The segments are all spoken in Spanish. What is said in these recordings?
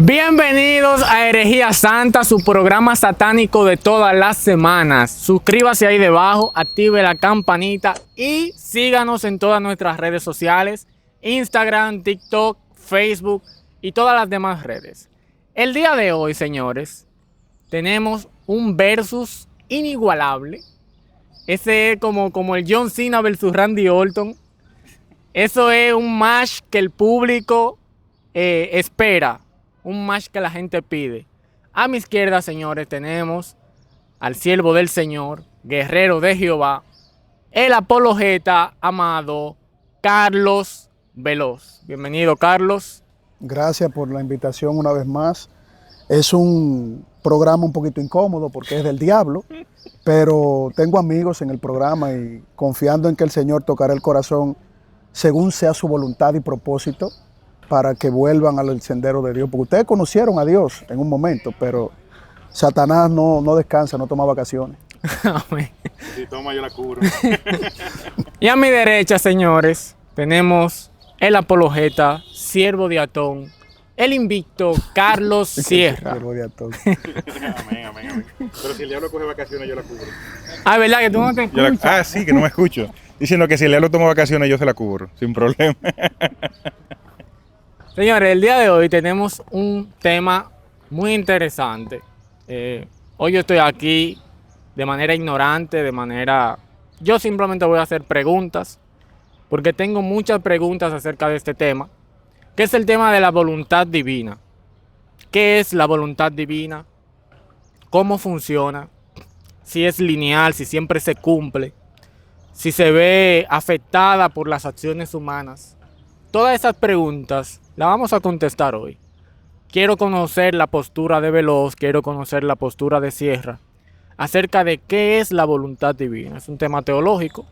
Bienvenidos a Herejía Santa, su programa satánico de todas las semanas. Suscríbase ahí debajo, active la campanita y síganos en todas nuestras redes sociales, Instagram, TikTok, Facebook y todas las demás redes. El día de hoy, señores, tenemos un versus inigualable. Ese es como el John Cena versus Randy Orton. Eso es un match que el público espera. Un match que la gente pide. A mi izquierda, señores, tenemos al siervo del Señor, guerrero de Jehová, el apologeta amado Carlos Veloz. Bienvenido, Carlos. Gracias por la invitación una vez más. Es un programa un poquito incómodo porque es del diablo, pero tengo amigos en el programa y confiando en que el Señor tocará el corazón según sea su voluntad y propósito, para que vuelvan al sendero de Dios. Porque ustedes conocieron a Dios en un momento, pero Satanás no descansa, no toma vacaciones. Si toma, yo la cubro. Y a mi derecha, señores, tenemos el apologeta, siervo de Atón, el invicto Carlos Sierra. Amén. Pero si el diablo coge vacaciones, yo la cubro. Ah, ¿verdad que tú no te escuchas? Sí, que no me escucho. Diciendo que si el diablo toma vacaciones, yo se la cubro, sin problema. Señores, el día de hoy tenemos un tema muy interesante. Hoy yo estoy aquí de manera ignorante, Yo simplemente voy a hacer preguntas, porque tengo muchas preguntas acerca de este tema, que es el tema de la voluntad divina. ¿Qué es la voluntad divina? ¿Cómo funciona? Si es lineal, si siempre se cumple, si se ve afectada por las acciones humanas. Todas esas preguntas las vamos a contestar hoy. Quiero conocer la postura de Veloz, quiero conocer la postura de Sierra acerca de qué es la voluntad divina. Es un tema teológico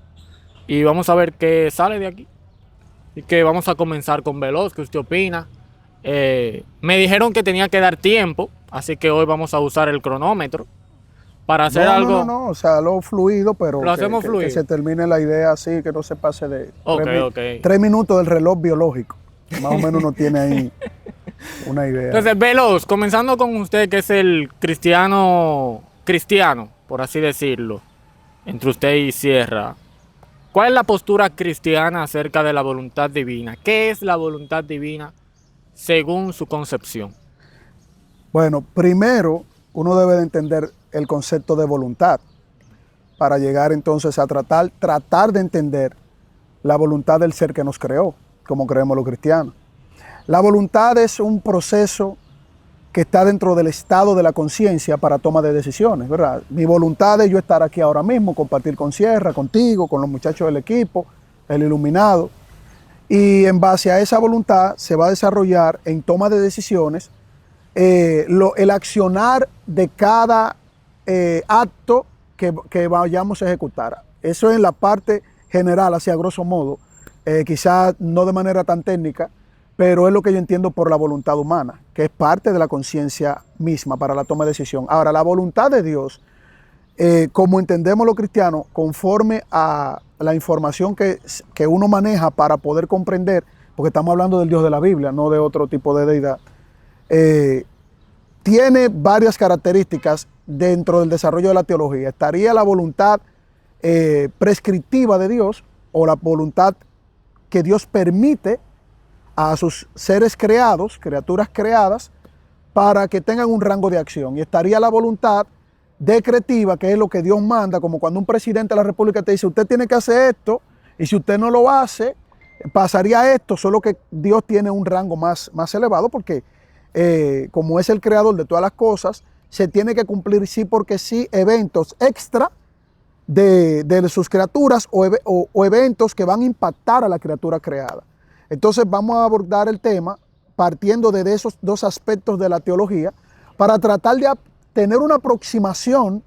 y vamos a ver qué sale de aquí. Y que vamos a comenzar con Veloz. ¿Qué usted opina? Me dijeron que tenía que dar tiempo, así que hoy vamos a usar el cronómetro para hacer algo. No, o sea, lo fluido, pero lo hacemos fluido. Que se termine la idea así, que no se pase de Okay. 3 minutos del reloj biológico. Más o menos uno tiene ahí una idea. Entonces, Veloz, comenzando con usted, que es el cristiano, por así decirlo, entre usted y Sierra. ¿Cuál es la postura cristiana acerca de la voluntad divina? ¿Qué es la voluntad divina según su concepción? Bueno, primero uno debe de entender el concepto de voluntad para llegar entonces a tratar de entender la voluntad del ser que nos creó, como creemos los cristianos. La voluntad es un proceso que está dentro del estado de la conciencia para toma de decisiones, ¿verdad? Mi voluntad es yo estar aquí ahora mismo, compartir con Sierra, contigo, con los muchachos del equipo, el iluminado. Y en base a esa voluntad se va a desarrollar en toma de decisiones el accionar de cada acto que vayamos a ejecutar. Eso es en la parte general, así a grosso modo, quizás no de manera tan técnica, pero es lo que yo entiendo por la voluntad humana, que es parte de la conciencia misma para la toma de decisión. Ahora, la voluntad de Dios, como entendemos los cristianos, conforme a la información que uno maneja para poder comprender, porque estamos hablando del Dios de la Biblia, no de otro tipo de deidad, tiene varias características dentro del desarrollo de la teología. Estaría la voluntad prescriptiva de Dios, o la voluntad que Dios permite a sus seres creados, criaturas creadas, para que tengan un rango de acción. Y estaría la voluntad decretiva, que es lo que Dios manda, como cuando un presidente de la República te dice, usted tiene que hacer esto, y si usted no lo hace, pasaría esto, solo que Dios tiene un rango más elevado, porque como es el creador de todas las cosas, se tiene que cumplir sí porque sí eventos extra de sus criaturas o eventos que van a impactar a la criatura creada. Entonces vamos a abordar el tema partiendo de esos dos aspectos de la teología para tratar de tener una aproximación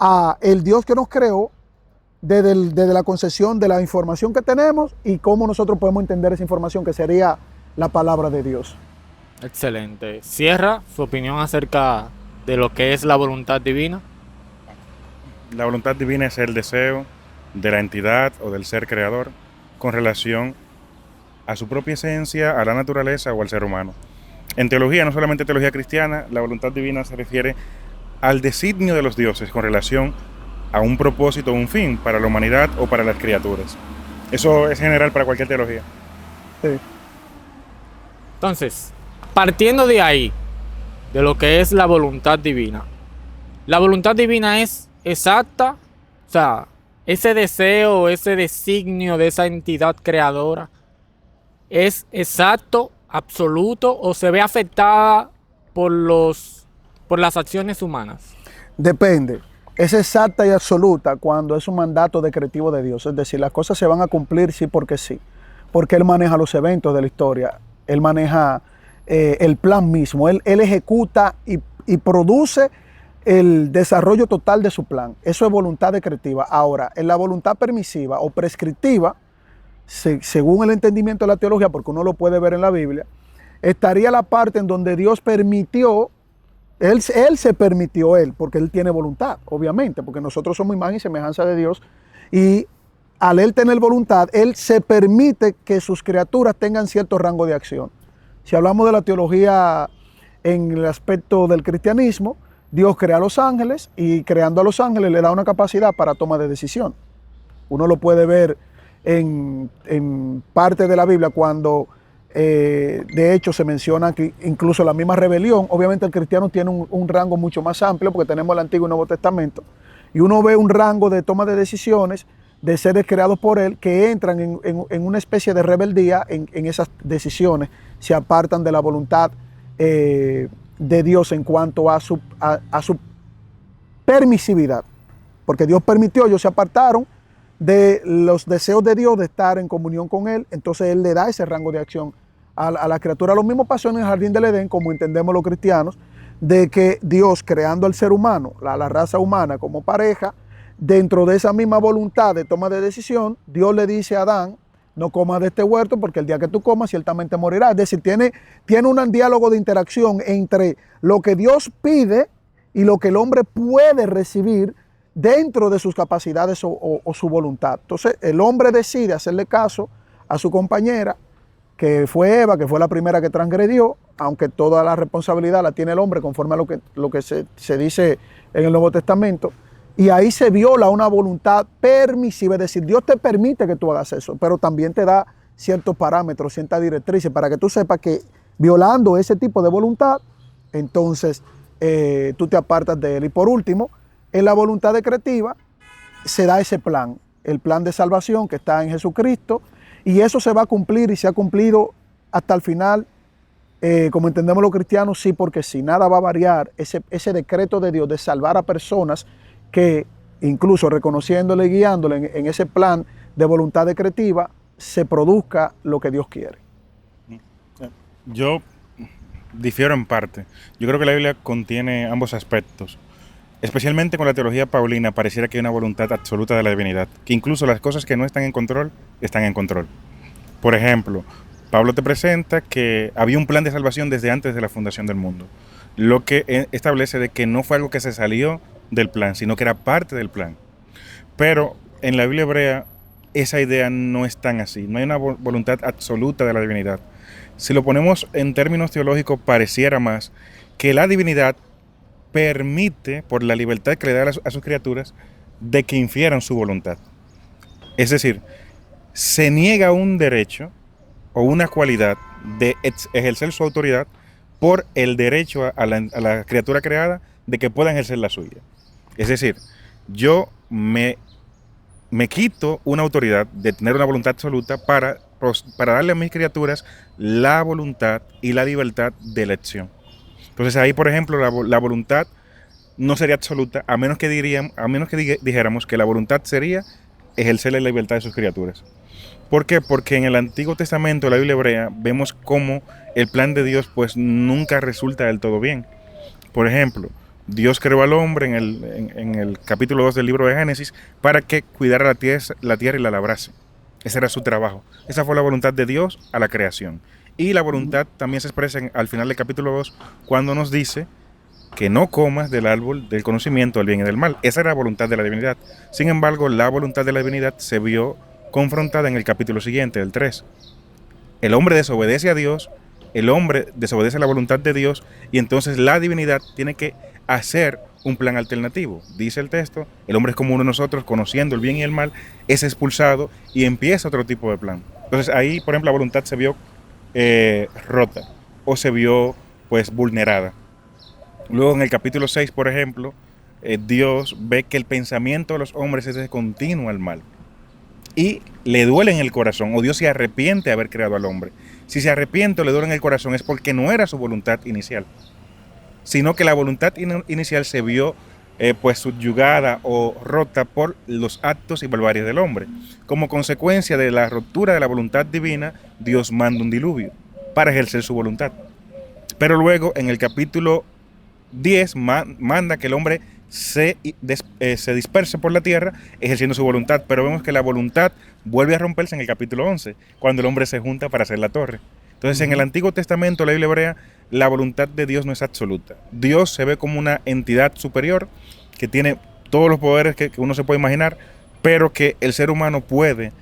a el Dios que nos creó desde la concepción de la información que tenemos y cómo nosotros podemos entender esa información, que sería la palabra de Dios. Excelente. Sierra, su opinión acerca de lo que es la voluntad divina. La voluntad divina es el deseo de la entidad o del ser creador con relación a su propia esencia, a la naturaleza o al ser humano. En teología, no solamente teología cristiana, la voluntad divina se refiere al designio de los dioses con relación a un propósito o un fin para la humanidad o para las criaturas. Eso es general para cualquier teología. Sí. Entonces, partiendo de ahí, de lo que es la voluntad divina es exacta, o sea, ese deseo, ese designio de esa entidad creadora, ¿es exacto, absoluto o se ve afectada por las acciones humanas? Depende. Es exacta y absoluta cuando es un mandato decretivo de Dios. Es decir, las cosas se van a cumplir sí porque sí. Porque Él maneja los eventos de la historia. Él maneja el plan mismo. Él ejecuta y produce el desarrollo total de su plan. Eso es voluntad decretiva. Ahora, en la voluntad permisiva o prescriptiva, según el entendimiento de la teología, porque uno lo puede ver en la Biblia, estaría la parte en donde Dios permitió. Él se permitió, porque Él tiene voluntad, obviamente, porque nosotros somos imagen y semejanza de Dios, y al Él tener voluntad, Él se permite que sus criaturas tengan cierto rango de acción. Si hablamos de la teología en el aspecto del cristianismo, Dios crea a los ángeles y creando a los ángeles le da una capacidad para toma de decisión. Uno lo puede ver en parte de la Biblia cuando... de hecho se menciona que incluso la misma rebelión, obviamente el cristiano tiene un rango mucho más amplio porque tenemos el Antiguo y Nuevo Testamento y uno ve un rango de toma de decisiones de seres creados por Él que entran en una especie de rebeldía en esas decisiones, se apartan de la voluntad de Dios en cuanto a su permisividad, porque Dios permitió, ellos se apartaron de los deseos de Dios de estar en comunión con Él, entonces Él le da ese rango de acción a la criatura. Lo mismo pasó en el jardín del Edén, como entendemos los cristianos, de que Dios creando al ser humano, la raza humana como pareja, dentro de esa misma voluntad de toma de decisión, Dios le dice a Adán, no comas de este huerto porque el día que tú comas ciertamente morirás. Es decir, tiene un diálogo de interacción entre lo que Dios pide y lo que el hombre puede recibir dentro de sus capacidades o su voluntad. Entonces el hombre decide hacerle caso a su compañera, que fue Eva, que fue la primera que transgredió, aunque toda la responsabilidad la tiene el hombre conforme a lo que se dice en el Nuevo Testamento, y ahí se viola una voluntad permisiva, es decir, Dios te permite que tú hagas eso, pero también te da ciertos parámetros, ciertas directrices, para que tú sepas que violando ese tipo de voluntad, entonces tú te apartas de Él. Y por último, en la voluntad decretiva se da ese plan, el plan de salvación que está en Jesucristo, y eso se va a cumplir y se ha cumplido hasta el final, como entendemos los cristianos, sí, porque sí, nada va a variar ese decreto de Dios de salvar a personas que incluso reconociéndole y guiándole en ese plan de voluntad decretiva, se produzca lo que Dios quiere. Yo difiero en parte. Yo creo que la Biblia contiene ambos aspectos. Especialmente con la teología paulina, pareciera que hay una voluntad absoluta de la divinidad, que incluso las cosas que no están en control, están en control. Por ejemplo, Pablo te presenta que había un plan de salvación desde antes de la fundación del mundo, lo que establece de que no fue algo que se salió del plan, sino que era parte del plan. Pero en la Biblia hebrea esa idea no es tan así, no hay una voluntad absoluta de la divinidad. Si lo ponemos en términos teológicos, pareciera más que la divinidad permite, por la libertad que le da a sus criaturas, de que infieran su voluntad. Es decir, se niega un derecho o una cualidad de ejercer su autoridad por el derecho a la criatura creada de que pueda ejercer la suya. Es decir, yo me quito una autoridad de tener una voluntad absoluta para darle a mis criaturas la voluntad y la libertad de elección. Entonces ahí, por ejemplo, la voluntad no sería absoluta, a menos que dijéramos que la voluntad sería ejercer la libertad de sus criaturas. ¿Por qué? Porque en el Antiguo Testamento, la Biblia hebrea, vemos cómo el plan de Dios pues nunca resulta del todo bien. Por ejemplo, Dios creó al hombre en el capítulo 2 del libro de Génesis para que cuidara la tierra y la labrase. Ese era su trabajo. Esa fue la voluntad de Dios a la creación. Y la voluntad también se expresa al final del capítulo 2 cuando nos dice que no comas del árbol del conocimiento del bien y del mal. Esa era la voluntad de la divinidad. Sin embargo, la voluntad de la divinidad se vio confrontada en el capítulo siguiente, el 3. El hombre desobedece a Dios, el hombre desobedece la voluntad de Dios y entonces la divinidad tiene que hacer un plan alternativo. Dice el texto, el hombre es como uno de nosotros, conociendo el bien y el mal, es expulsado y empieza otro tipo de plan. Entonces ahí, por ejemplo, la voluntad se vio rota o se vio pues vulnerada. Luego en el capítulo 6, por ejemplo, Dios ve que el pensamiento de los hombres es de continuo al mal y le duele en el corazón, o Dios se arrepiente de haber creado al hombre. Si se arrepiente o le duele en el corazón es porque no era su voluntad inicial, sino que la voluntad inicial se vio pues subyugada o rota por los actos y barbaries del hombre. Como consecuencia de la ruptura de la voluntad divina, Dios manda un diluvio para ejercer su voluntad. Pero luego en el capítulo 10 manda que el hombre se disperse por la tierra ejerciendo su voluntad, pero vemos que la voluntad vuelve a romperse en el capítulo 11, cuando el hombre se junta para hacer la torre. Entonces en el Antiguo Testamento, la Biblia hebrea, la voluntad de Dios no es absoluta. Dios se ve como una entidad superior que tiene todos los poderes que uno se puede imaginar, pero que el ser humano puede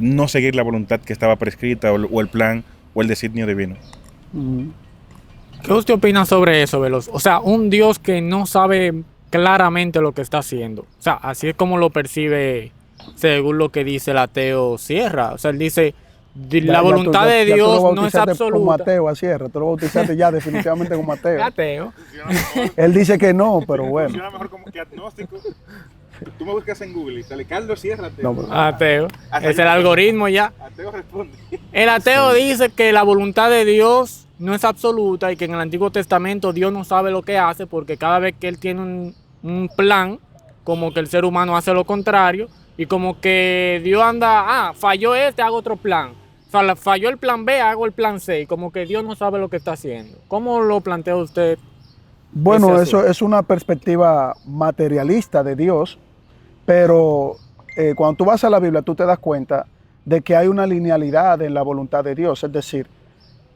no seguir la voluntad que estaba prescrita o el plan o el designio divino. ¿Qué usted opina sobre eso, Veloz? O sea, un Dios que no sabe claramente lo que está haciendo. O sea, así es como lo percibe según lo que dice el ateo Sierra. O sea, él dice, la voluntad de Dios no es absoluta. Como ateo a Sierra, tú lo bautizaste ya definitivamente como ateo. Ateo. Él dice que no, pero bueno. Funciona mejor como que agnóstico. Tú me buscas en Google y sale Carlos Sierra ateo. No, pero... Ateo. Es el algoritmo ya. Ateo responde. El ateo dice que la voluntad de Dios no es absoluta y que en el Antiguo Testamento Dios no sabe lo que hace porque cada vez que él tiene un plan, como que el ser humano hace lo contrario y como que Dios anda, falló hago otro plan. O sea, falló el plan B, hago el plan C y como que Dios no sabe lo que está haciendo. ¿Cómo lo plantea usted? Bueno, eso es una perspectiva materialista de Dios, pero cuando tú vas a la Biblia tú te das cuenta de que hay una linealidad en la voluntad de Dios, es decir,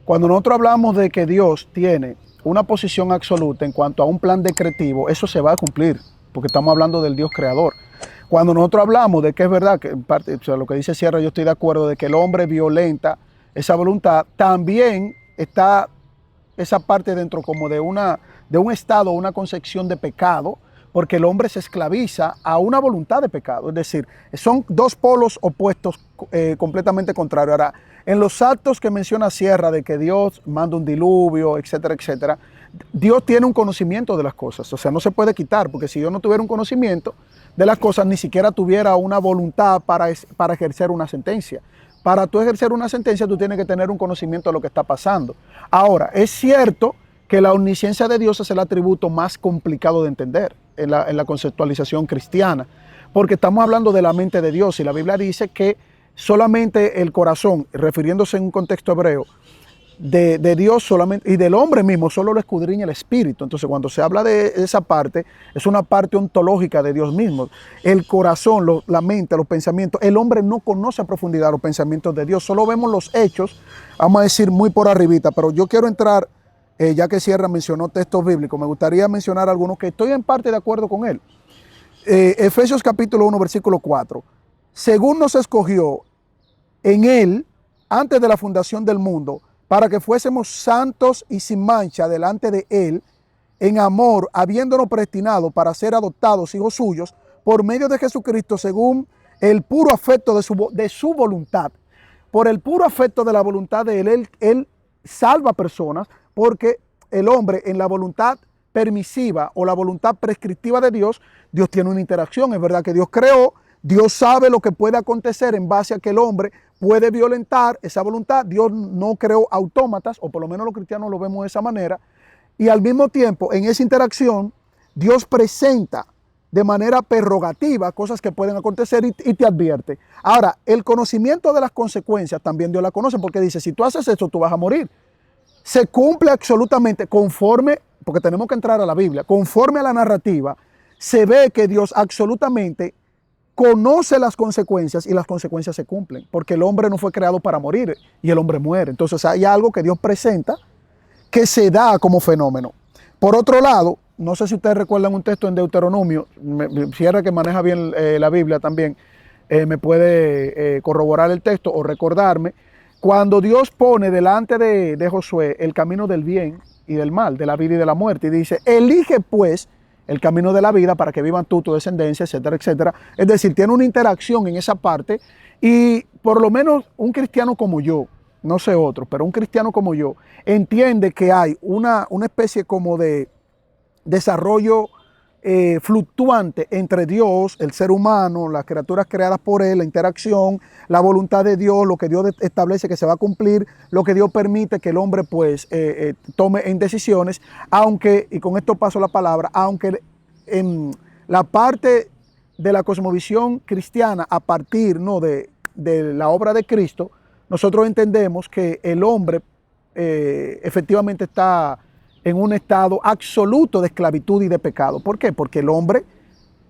cuando nosotros hablamos de que Dios tiene una posición absoluta en cuanto a un plan decretivo, eso se va a cumplir, porque estamos hablando del Dios creador. Cuando nosotros hablamos de que es verdad, que en parte, o sea, lo que dice Sierra, yo estoy de acuerdo de que el hombre violenta esa voluntad, también está esa parte dentro como de un estado, una concepción de pecado, porque el hombre se esclaviza a una voluntad de pecado. Es decir, son dos polos opuestos completamente contrarios. Ahora, en los actos que menciona Sierra de que Dios manda un diluvio, etcétera, etcétera, Dios tiene un conocimiento de las cosas. O sea, no se puede quitar, porque si Dios no tuviera un conocimiento de las cosas, ni siquiera tuviera una voluntad para ejercer una sentencia. Para tú ejercer una sentencia, tú tienes que tener un conocimiento de lo que está pasando. Ahora, es cierto que la omnisciencia de Dios es el atributo más complicado de entender en la conceptualización cristiana, porque estamos hablando de la mente de Dios y la Biblia dice que solamente el corazón, refiriéndose en un contexto hebreo, de Dios solamente y del hombre mismo solo lo escudriña el espíritu. Entonces cuando se habla de esa parte, es una parte ontológica de Dios mismo. El corazón, la mente, los pensamientos, el hombre no conoce a profundidad los pensamientos de Dios, solo vemos los hechos, vamos a decir muy por arribita, pero yo quiero entrar, ya que Sierra mencionó textos bíblicos, me gustaría mencionar algunos que estoy en parte de acuerdo con él. Efesios capítulo 1, versículo 4. Según nos escogió en él, antes de la fundación del mundo, para que fuésemos santos y sin mancha delante de él, en amor, habiéndonos predestinado para ser adoptados hijos suyos, por medio de Jesucristo, según el puro afecto de su voluntad. Por el puro afecto de la voluntad de él salva personas, porque el hombre en la voluntad permisiva o la voluntad prescriptiva de Dios, Dios tiene una interacción. Es verdad que Dios creó, Dios sabe lo que puede acontecer en base a que el hombre puede violentar esa voluntad. Dios no creó autómatas, o por lo menos los cristianos lo vemos de esa manera, y al mismo tiempo en esa interacción Dios presenta de manera prerrogativa cosas que pueden acontecer y te advierte. Ahora, el conocimiento de las consecuencias también Dios la conoce, porque dice, si tú haces esto, tú vas a morir. Se cumple absolutamente conforme, porque tenemos que entrar a la Biblia, conforme a la narrativa, se ve que Dios absolutamente conoce las consecuencias y las consecuencias se cumplen, porque el hombre no fue creado para morir y el hombre muere. Entonces hay algo que Dios presenta que se da como fenómeno. Por otro lado, no sé si ustedes recuerdan un texto en Deuteronomio, Sierra que maneja bien la Biblia también, me puede corroborar el texto o recordarme, Cuando Dios pone delante de Josué el camino del bien y del mal, de la vida y de la muerte, y dice, elige pues el camino de la vida para que vivan tú, tu descendencia, etcétera, etcétera. Es decir, tiene una interacción en esa parte y por lo menos un cristiano como yo, no sé otro, pero un cristiano como yo, entiende que hay una especie como de desarrollo fluctuante entre Dios, el ser humano, las criaturas creadas por Él, la interacción, la voluntad de Dios, lo que Dios establece que se va a cumplir, lo que Dios permite que el hombre pues tome en decisiones, aunque, y con esto paso la palabra, aunque en la parte de la cosmovisión cristiana a partir ¿no? de la obra de Cristo, nosotros entendemos que el hombre efectivamente está en un estado absoluto de esclavitud y de pecado. ¿Por qué? Porque el hombre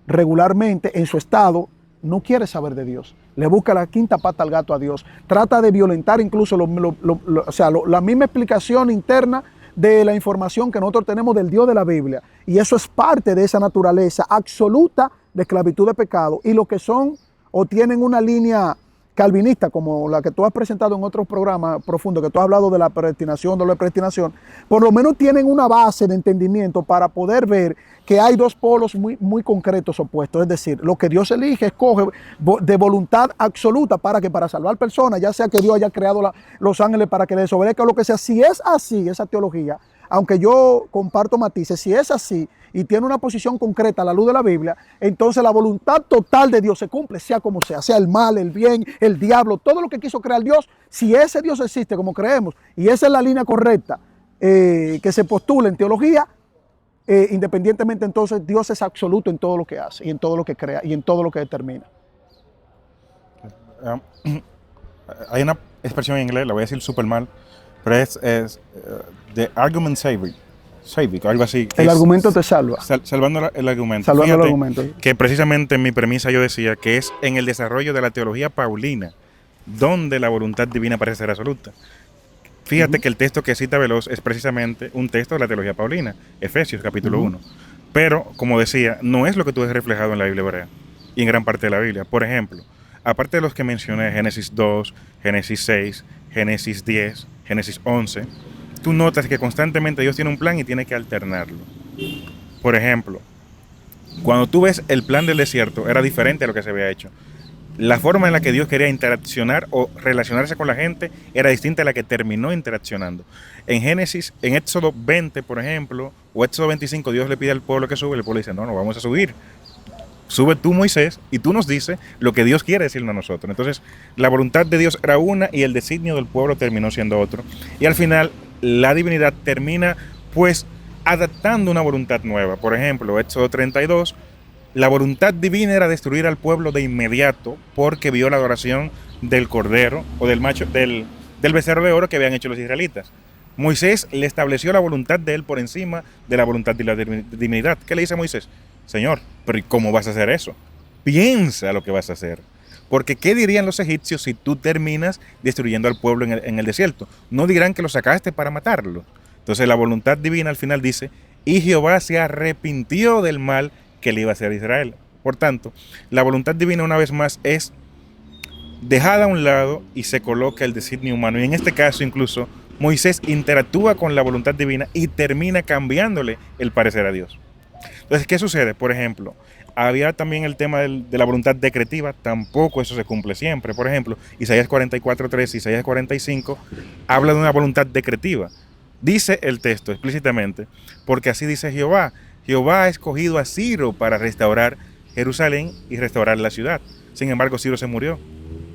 regularmente en su estado no quiere saber de Dios. Le busca la quinta pata al gato a Dios. Trata de violentar incluso la misma explicación interna de la información que nosotros tenemos del Dios de la Biblia. Y eso es parte de esa naturaleza absoluta de esclavitud de pecado. Y los que son o tienen una línea calvinista, como la que tú has presentado en otros programas profundos, que tú has hablado de la predestinación, doble predestinación, por lo menos tienen una base de entendimiento para poder ver que hay dos polos muy concretos opuestos. Es decir, lo que Dios elige, escoge de voluntad absoluta para salvar personas, ya sea que Dios haya creado los ángeles para que les desobedezca o lo que sea. Si es así, esa teología, aunque yo comparto matices, si es así y tiene una posición concreta a la luz de la Biblia, entonces la voluntad total de Dios se cumple, sea como sea el mal, el bien, el diablo, todo lo que quiso crear Dios. Si ese Dios existe como creemos y esa es la línea correcta que se postula en teología, independientemente entonces Dios es absoluto en todo lo que hace y en todo lo que crea y en todo lo que determina. Hay una expresión en inglés, la voy a decir súper mal, pero es the argument saving, algo así. El argumento te salva. Salvando el argumento. Salvando Fíjate el argumento. que precisamente en mi premisa yo decía que es en el desarrollo de la teología paulina donde la voluntad divina parece ser absoluta. Fíjate que el texto que cita Veloz es precisamente un texto de la teología paulina, Efesios capítulo 1. Pero, como decía, no es lo que tú ves reflejado en la Biblia hebrea y en gran parte de la Biblia. Por ejemplo, aparte de los que mencioné, Génesis 2, Génesis 6, Génesis 10, Génesis 11, tú notas que constantemente Dios tiene un plan y tiene que alternarlo. Por ejemplo, cuando tú ves el plan del desierto, era diferente a lo que se había hecho. La forma en la que Dios quería interaccionar o relacionarse con la gente era distinta a la que terminó interaccionando. En Génesis, en Éxodo 20, por ejemplo, o Éxodo 25, Dios le pide al pueblo que suba y el pueblo dice, no vamos a subir. Sube tú, Moisés, y tú nos dices lo que Dios quiere decirnos a nosotros. Entonces, la voluntad de Dios era una y el designio del pueblo terminó siendo otro. Y al final, la divinidad termina, pues, adaptando una voluntad nueva. Por ejemplo, Éxodo 32, la voluntad divina era destruir al pueblo de inmediato porque vio la adoración del cordero o del macho, del becerro de oro que habían hecho los israelitas. Moisés le estableció la voluntad de él por encima de la voluntad de la divinidad. ¿Qué le dice a Moisés? Señor, pero ¿y cómo vas a hacer eso? Piensa lo que vas a hacer. Porque ¿qué dirían los egipcios si tú terminas destruyendo al pueblo en el desierto? No dirán que lo sacaste para matarlo. Entonces la voluntad divina al final dice, y Jehová se arrepintió del mal que le iba a hacer a Israel. Por tanto, la voluntad divina una vez más es dejada a un lado y se coloca el designio humano. Y en este caso incluso Moisés interactúa con la voluntad divina y termina cambiándole el parecer a Dios. Entonces, ¿qué sucede? Por ejemplo, había también el tema de la voluntad decretiva, tampoco eso se cumple siempre. Por ejemplo, Isaías 44:3, Isaías 45, habla de una voluntad decretiva. Dice el texto explícitamente, porque así dice Jehová, Jehová ha escogido a Ciro para restaurar Jerusalén y restaurar la ciudad. Sin embargo, Ciro se murió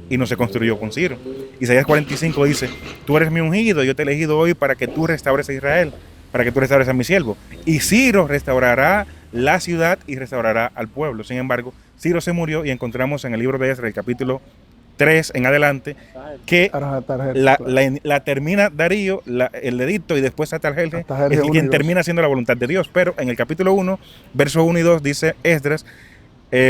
y no se construyó con Ciro. Isaías 45 dice, tú eres mi ungido, yo te he elegido hoy para que tú restaures a Israel, para que tú restaures a mi siervo. Y Ciro restaurará la ciudad y restaurará al pueblo. Sin embargo, Ciro se murió y encontramos en el libro de Esdras, el capítulo 3 en adelante, que la termina Darío, el edicto, y después Atarjerjes es quien termina siendo la voluntad de Dios. Pero en el capítulo 1, versos 1 y 2, dice Esdras,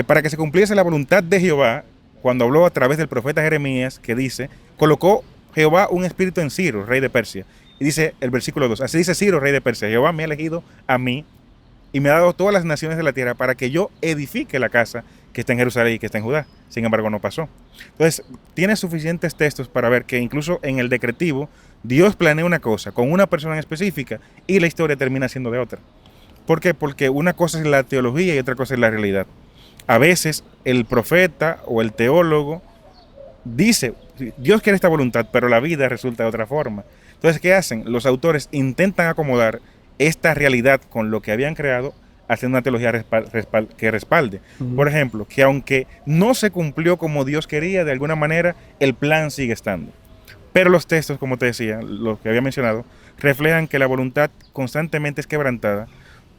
para que se cumpliese la voluntad de Jehová, cuando habló a través del profeta Jeremías, que dice, colocó Jehová un espíritu en Ciro, rey de Persia. Y dice el versículo 2, así dice Ciro, rey de Persia, Jehová me ha elegido a mí y me ha dado todas las naciones de la tierra para que yo edifique la casa que está en Jerusalén y que está en Judá. Sin embargo, no pasó. Entonces, tiene suficientes textos para ver que incluso en el decretivo, Dios planea una cosa con una persona en específica y la historia termina siendo de otra. ¿Por qué? Porque una cosa es la teología y otra cosa es la realidad. A veces el profeta o el teólogo dice, Dios quiere esta voluntad, pero la vida resulta de otra forma. Entonces, ¿qué hacen? Los autores intentan acomodar esta realidad con lo que habían creado, haciendo una teología que respalde. Por ejemplo, que aunque no se cumplió como Dios quería, de alguna manera el plan sigue estando. Pero los textos, como te decía, los que había mencionado, reflejan que la voluntad constantemente es quebrantada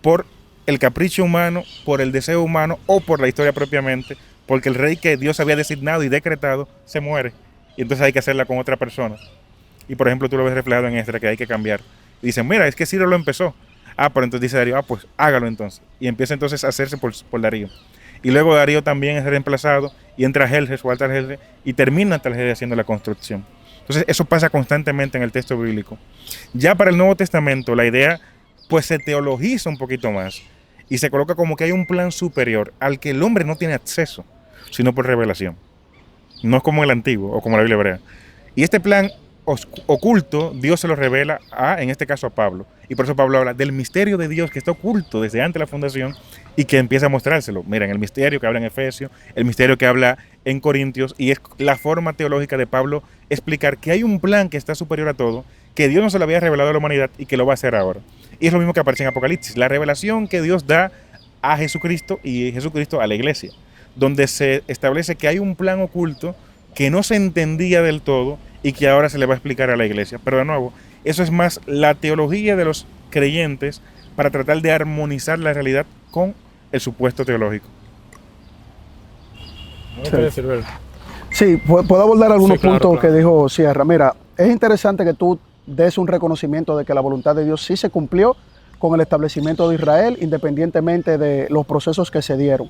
por el capricho humano, por el deseo humano o por la historia propiamente, porque el rey que Dios había designado y decretado se muere. Y entonces hay que hacerla con otra persona. Y por ejemplo, tú lo ves reflejado en Esdras, que hay que cambiar. Y dicen, mira, es que Ciro lo empezó. Pero entonces dice Darío, pues hágalo entonces. Y empieza entonces a hacerse por Darío. Y luego Darío también es reemplazado y entra Jerjes o Artajerjes y termina Artajerjes haciendo la construcción. Entonces eso pasa constantemente en el texto bíblico. Ya para el Nuevo Testamento la idea pues se teologiza un poquito más y se coloca como que hay un plan superior al que el hombre no tiene acceso, sino por revelación. No es como el Antiguo o como la Biblia hebrea. Y este plan oculto, Dios se lo revela en este caso a Pablo. Y por eso Pablo habla del misterio de Dios que está oculto desde antes de la fundación y que empieza a mostrárselo. Miren, el misterio que habla en Efesios, el misterio que habla en Corintios, y es la forma teológica de Pablo explicar que hay un plan que está superior a todo, que Dios no se lo había revelado a la humanidad y que lo va a hacer ahora. Y es lo mismo que aparece en Apocalipsis, la revelación que Dios da a Jesucristo y Jesucristo a la iglesia, donde se establece que hay un plan oculto que no se entendía del todo y que ahora se le va a explicar a la iglesia. Pero de nuevo, eso es más la teología de los creyentes para tratar de armonizar la realidad con el supuesto teológico. Sí, puedo abordar algunos puntos claro. que dijo Sierra. Mira, es interesante que tú des un reconocimiento de que la voluntad de Dios sí se cumplió con el establecimiento de Israel, independientemente de los procesos que se dieron.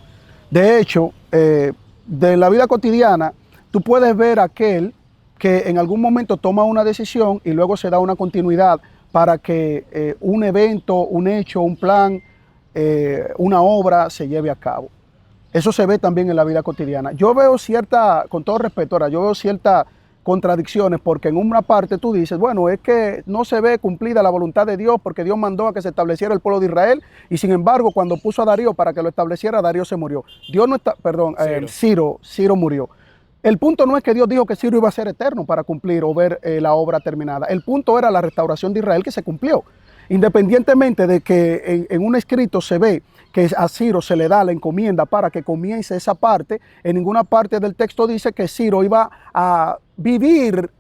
De hecho, de la vida cotidiana, tú puedes ver aquel que en algún momento toma una decisión y luego se da una continuidad para que un evento, un hecho, un plan, una obra se lleve a cabo. Eso se ve también en la vida cotidiana. Yo veo con todo respeto, ahora, yo veo ciertas contradicciones porque en una parte tú dices, bueno, es que no se ve cumplida la voluntad de Dios porque Dios mandó a que se estableciera el pueblo de Israel y sin embargo cuando puso a Darío para que lo estableciera, Darío se murió. Dios no está, perdón, Ciro murió. El punto no es que Dios dijo que Ciro iba a ser eterno para cumplir o ver la obra terminada. El punto era la restauración de Israel que se cumplió. Independientemente de que en un escrito se ve que a Ciro se le da la encomienda para que comience esa parte, en ninguna parte del texto dice que Ciro iba a vivir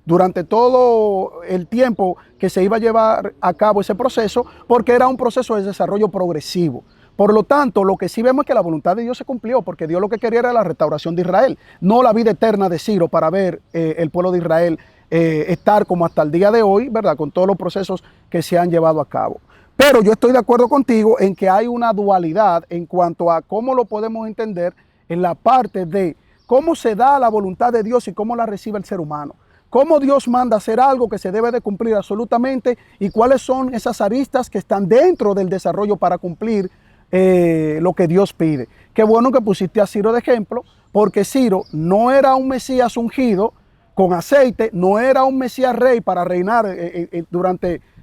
durante todo el tiempo que se iba a llevar a cabo ese proceso, porque era un proceso de desarrollo progresivo. Por lo tanto, lo que sí vemos es que la voluntad de Dios se cumplió, porque Dios lo que quería era la restauración de Israel, no la vida eterna de Ciro para ver el pueblo de Israel estar como hasta el día de hoy, ¿verdad? Con todos los procesos que se han llevado a cabo. Pero yo estoy de acuerdo contigo en que hay una dualidad en cuanto a cómo lo podemos entender en la parte de cómo se da la voluntad de Dios y cómo la recibe el ser humano. Cómo Dios manda hacer algo que se debe de cumplir absolutamente y cuáles son esas aristas que están dentro del desarrollo para cumplir lo que Dios pide. Qué bueno que pusiste a Ciro de ejemplo, porque Ciro no era un Mesías ungido con aceite, no era un Mesías rey para reinar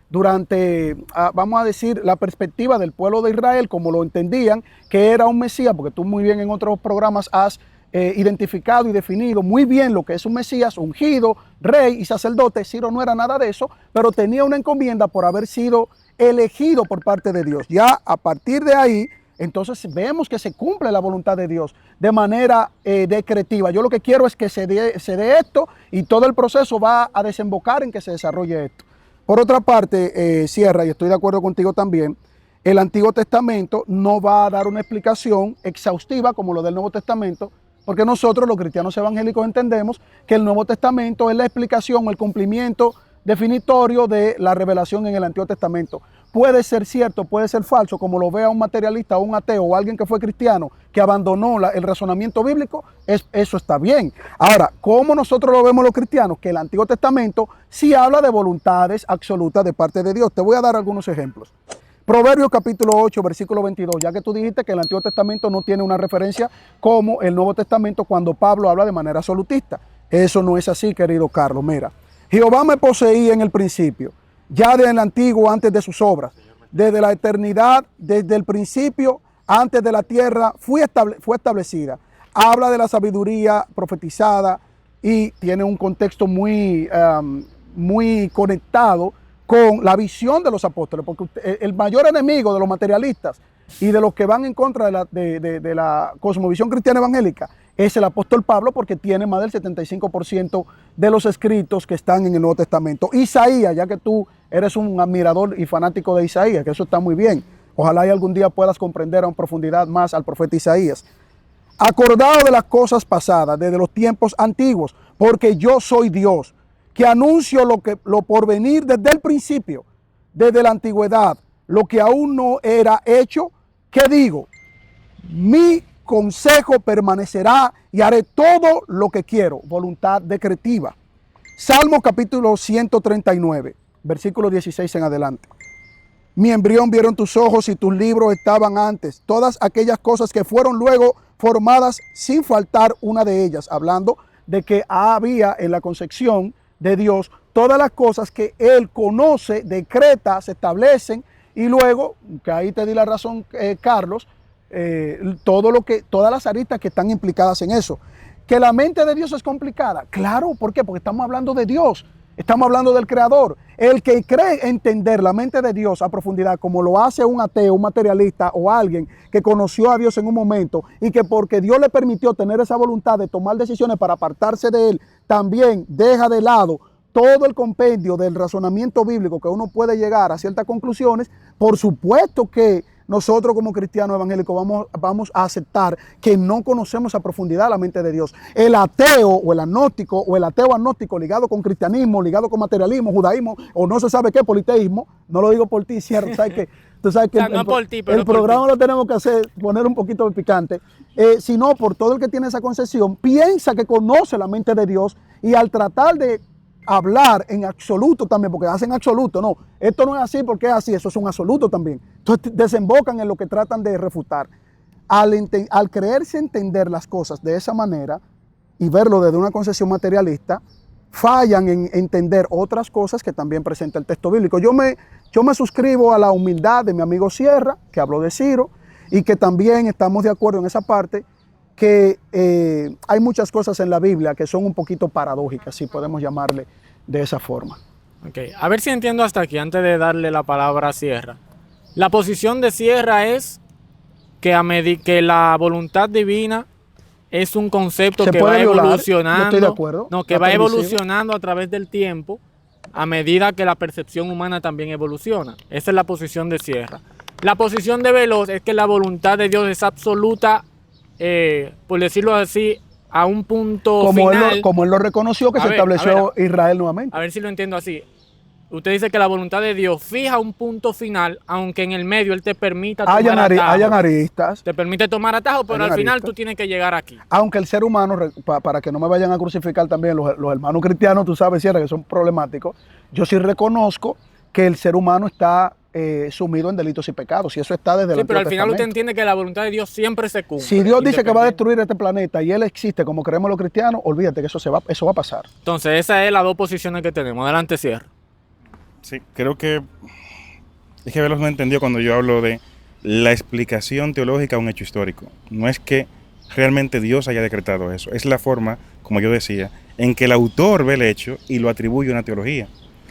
durante, vamos a decir, la perspectiva del pueblo de Israel, como lo entendían, que era un Mesías, porque tú muy bien en otros programas has identificado y definido muy bien lo que es un Mesías ungido, rey y sacerdote. Ciro no era nada de eso, pero tenía una encomienda por haber sido elegido por parte de Dios. Ya a partir de ahí, entonces vemos que se cumple la voluntad de Dios de manera decretiva. Yo lo que quiero es que se dé esto y todo el proceso va a desembocar en que se desarrolle esto. Por otra parte, Sierra, y estoy de acuerdo contigo también, el Antiguo Testamento no va a dar una explicación exhaustiva como lo del Nuevo Testamento, porque nosotros los cristianos evangélicos entendemos que el Nuevo Testamento es la explicación o el cumplimiento definitorio de la revelación en el Antiguo Testamento. Puede ser cierto, puede ser falso, como lo vea un materialista o un ateo o alguien que fue cristiano que abandonó el razonamiento bíblico, eso está bien. Ahora, ¿cómo nosotros lo vemos los cristianos? Que el Antiguo Testamento sí habla de voluntades absolutas de parte de Dios. Te voy a dar algunos ejemplos. Proverbios capítulo 8, versículo 22, ya que tú dijiste que el Antiguo Testamento no tiene una referencia como el Nuevo Testamento cuando Pablo habla de manera absolutista. Eso no es así, querido Carlos. Mira, Jehová me poseía en el principio, ya desde el antiguo, antes de sus obras, desde la eternidad, desde el principio, antes de la tierra, fue establecida. Habla de la sabiduría profetizada y tiene un contexto muy conectado con la visión de los apóstoles, porque el mayor enemigo de los materialistas y de los que van en contra de la cosmovisión cristiana evangélica es el apóstol Pablo, porque tiene más del 75% de los escritos que están en el Nuevo Testamento. Isaías, ya que tú eres un admirador y fanático de Isaías, que eso está muy bien. Ojalá y algún día puedas comprender en profundidad más al profeta Isaías. Acordado de las cosas pasadas, desde los tiempos antiguos, porque yo soy Dios, que anuncio lo por venir desde el principio, desde la antigüedad, lo que aún no era hecho, que digo, mi consejo permanecerá y haré todo lo que quiero, voluntad decretiva. Salmo capítulo 139, versículo 16 en adelante. Mi embrión vieron tus ojos y tus libros estaban antes, todas aquellas cosas que fueron luego formadas sin faltar una de ellas, hablando de que había en la concepción de Dios todas las cosas que Él conoce, decreta, se establecen, y luego, que ahí te di la razón, Carlos, todas las aristas que están implicadas en eso. Que la mente de Dios es complicada, claro, ¿por qué? Porque estamos hablando de Dios, estamos hablando del Creador. El que cree entender la mente de Dios a profundidad, como lo hace un ateo, un materialista o alguien que conoció a Dios en un momento y que porque Dios le permitió tener esa voluntad de tomar decisiones para apartarse de Él, también deja de lado todo el compendio del razonamiento bíblico, que uno puede llegar a ciertas conclusiones. Por supuesto que nosotros como cristianos evangélicos vamos a aceptar que no conocemos a profundidad la mente de Dios. El ateo o el agnóstico o el ateo agnóstico ligado con cristianismo, ligado con materialismo, judaísmo o no se sabe qué, politeísmo, no lo digo por ti, cierto, tú sabes que O sea, no por ti, pero el programa lo tenemos que hacer, poner un poquito de picante, sino por todo el que tiene esa concepción, piensa que conoce la mente de Dios, y al tratar de hablar en absoluto también, porque hacen absoluto, no, esto no es así porque es así, eso es un absoluto también. Entonces desembocan en lo que tratan de refutar. Al creerse entender las cosas de esa manera y verlo desde una concepción materialista, fallan en entender otras cosas que también presenta el texto bíblico. Yo me suscribo a la humildad de mi amigo Sierra, que habló de Ciro, y que también estamos de acuerdo en esa parte, que hay muchas cosas en la Biblia que son un poquito paradójicas, si podemos llamarle de esa forma. Okay. A ver si entiendo hasta aquí, antes de darle la palabra a Sierra. La posición de Sierra es que la voluntad divina es un concepto que va evolucionando. Yo estoy de acuerdo. No, que va evolucionando a través del tiempo a medida que la percepción humana también evoluciona. Esa es la posición de Sierra. La posición de Veloz es que la voluntad de Dios es absoluta, por decirlo así, a un punto final. Como él lo reconoció, que se estableció Israel nuevamente. A ver si lo entiendo así. Usted dice que la voluntad de Dios fija un punto final, aunque en el medio Él te permita tomar atajos. Hayan aristas. Te permite tomar atajos, pero al final tú tienes que llegar aquí. Aunque el ser humano, para que no me vayan a crucificar también los hermanos cristianos, tú sabes, Sierra, que son problemáticos, yo sí reconozco que el ser humano está sumido en delitos y pecados, y eso está desde el Antiguo Testamento. Pero al final usted entiende que la voluntad de Dios siempre se cumple. Si Dios dice que va a destruir este planeta y Él existe como creemos los cristianos, olvídate que eso va a pasar. Entonces esas son las dos posiciones que tenemos. Adelante, Sierra. Sí, creo que es que Veloz no entendió cuando yo hablo de la explicación teológica a un hecho histórico. No es que realmente Dios haya decretado eso, es la forma, como yo decía, en que el autor ve el hecho y lo atribuye a una teología.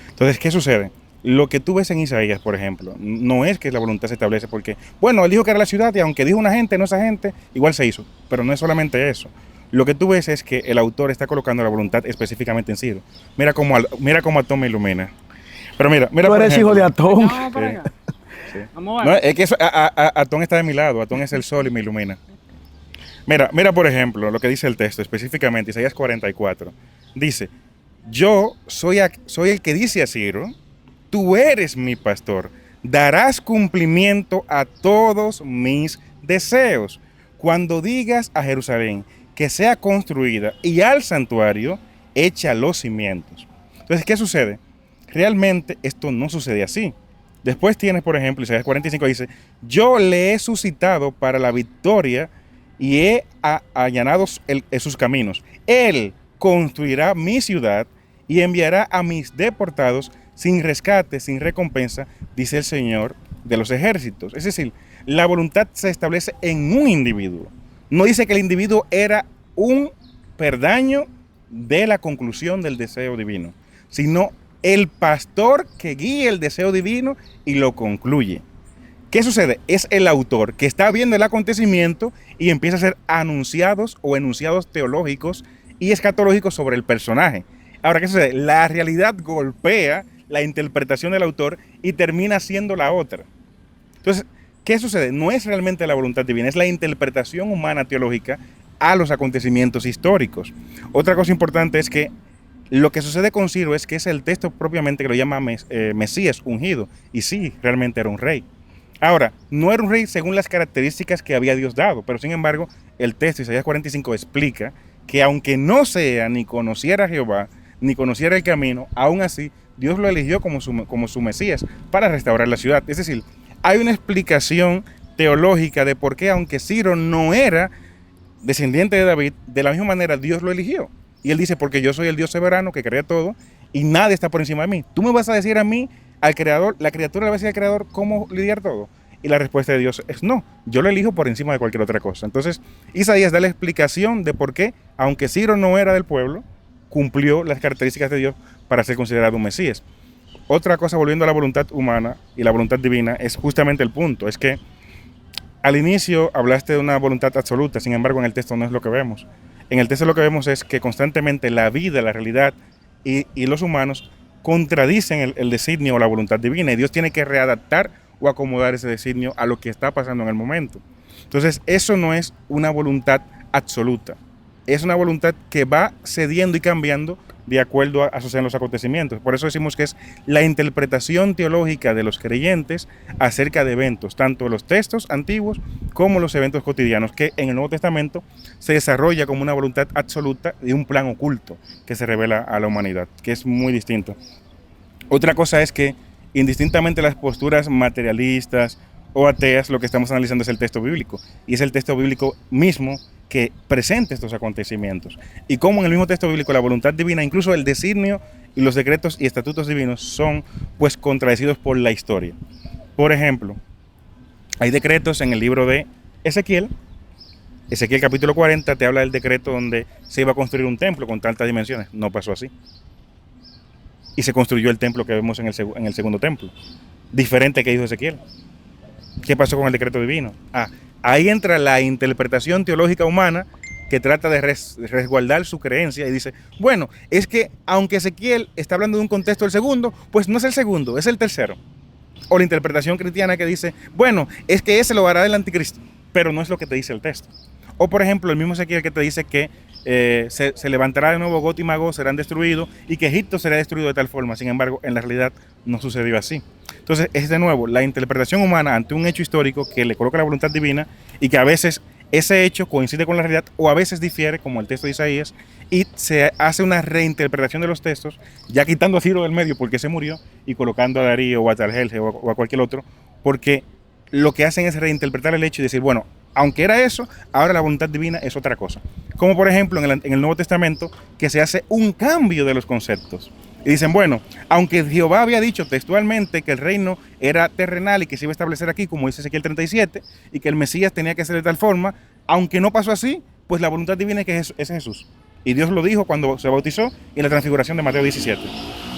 Entonces, ¿qué sucede? Lo que tú ves en Isaías, por ejemplo, no es que la voluntad se establece porque, bueno, él dijo que era la ciudad y aunque dijo una gente, no esa gente, igual se hizo. Pero no es solamente eso. Lo que tú ves es que el autor está colocando la voluntad específicamente en Ciro. Mira cómo Atón me ilumina. Pero mira, tú eres hijo de Atón. Vamos para acá. Sí. Vamos a ver. No, es que Atón está de mi lado, Atón es el sol y me ilumina. Mira, por ejemplo, lo que dice el texto, específicamente, Isaías 44. Dice, yo soy el que dice a Ciro, tú eres mi pastor, darás cumplimiento a todos mis deseos. Cuando digas a Jerusalén que sea construida y al santuario, echa los cimientos. Entonces, ¿qué sucede? Realmente esto no sucede así. Después tienes, por ejemplo, Isaías 45 dice, yo le he suscitado para la victoria y he allanado sus caminos. Él construirá mi ciudad y enviará a mis deportados sin rescate, sin recompensa, dice el Señor de los ejércitos. Es decir, la voluntad se establece en un individuo. No dice que el individuo era un perdaño de la conclusión del deseo divino, sino el pastor que guía el deseo divino y lo concluye. ¿Qué sucede? Es el autor que está viendo el acontecimiento y empieza a hacer anunciados o enunciados teológicos y escatológicos sobre el personaje. Ahora, ¿qué sucede? La realidad golpea la interpretación del autor y termina siendo la otra. Entonces, ¿qué sucede? No es realmente la voluntad divina, es la interpretación humana teológica a los acontecimientos históricos. Otra cosa importante es que lo que sucede con Ciro es que es el texto propiamente que lo llama Mesías ungido. Y sí, realmente era un rey. Ahora, no era un rey según las características que había Dios dado, pero sin embargo, el texto, Isaías 45, explica que aunque no sea ni conociera a Jehová, ni conociera el camino, aún así, Dios lo eligió como su Mesías para restaurar la ciudad. Es decir, hay una explicación teológica de por qué, aunque Ciro no era descendiente de David, de la misma manera Dios lo eligió. Y él dice, porque yo soy el Dios soberano que crea todo y nada está por encima de mí. Tú me vas a decir a mí, al creador, la criatura le va a decir al creador cómo lidiar todo. Y la respuesta de Dios es no, yo lo elijo por encima de cualquier otra cosa. Entonces, Isaías da la explicación de por qué, aunque Ciro no era del pueblo, cumplió las características de Dios para ser considerado un Mesías. Otra cosa, volviendo a la voluntad humana y la voluntad divina, es justamente el punto. Es que al inicio hablaste de una voluntad absoluta, sin embargo en el texto no es lo que vemos. En el texto lo que vemos es que constantemente la vida, la realidad y los humanos contradicen el designio o la voluntad divina y Dios tiene que readaptar o acomodar ese designio a lo que está pasando en el momento. Entonces eso no es una voluntad absoluta, es una voluntad que va cediendo y cambiando de acuerdo a suceden los acontecimientos. Por eso decimos que es la interpretación teológica de los creyentes acerca de eventos, tanto los textos antiguos como los eventos cotidianos, que en el Nuevo Testamento se desarrolla como una voluntad absoluta de un plan oculto que se revela a la humanidad, que es muy distinto. Otra cosa es que, indistintamente las posturas materialistas o ateas, lo que estamos analizando es el texto bíblico, y es el texto bíblico mismo que presenta estos acontecimientos. Y como en el mismo texto bíblico la voluntad divina, incluso el designio y los decretos y estatutos divinos son pues contradecidos por la historia. Por ejemplo, hay decretos en el libro de Ezequiel capítulo 40 te habla del decreto donde se iba a construir un templo con tantas dimensiones. No pasó así. Y se construyó el templo que vemos en el segundo templo. Diferente que dijo Ezequiel. ¿Qué pasó con el decreto divino? Ahí entra la interpretación teológica humana que trata de resguardar su creencia y dice, bueno, es que aunque Ezequiel está hablando de un contexto del segundo, pues no es el segundo, es el tercero. O la interpretación cristiana que dice, bueno, es que ese lo hará el anticristo, pero no es lo que te dice el texto. O por ejemplo, el mismo Ezequiel que te dice que se levantará de nuevo Got y Magog, serán destruidos y que Egipto será destruido de tal forma. Sin embargo, en la realidad no sucedió así. Entonces, es de nuevo la interpretación humana ante un hecho histórico que le coloca la voluntad divina y que a veces ese hecho coincide con la realidad o a veces difiere, como el texto de Isaías, y se hace una reinterpretación de los textos, ya quitando a Ciro del medio porque se murió y colocando a Darío o a Talgelge o a cualquier otro, porque lo que hacen es reinterpretar el hecho y decir, bueno, aunque era eso, ahora la voluntad divina es otra cosa. Como por ejemplo en el Nuevo Testamento, que se hace un cambio de los conceptos. Y dicen, bueno, aunque Jehová había dicho textualmente que el reino era terrenal y que se iba a establecer aquí, como dice Ezequiel 37, y que el Mesías tenía que ser de tal forma, aunque no pasó así, pues la voluntad divina es que es Jesús. Y Dios lo dijo cuando se bautizó en la transfiguración de Mateo 17.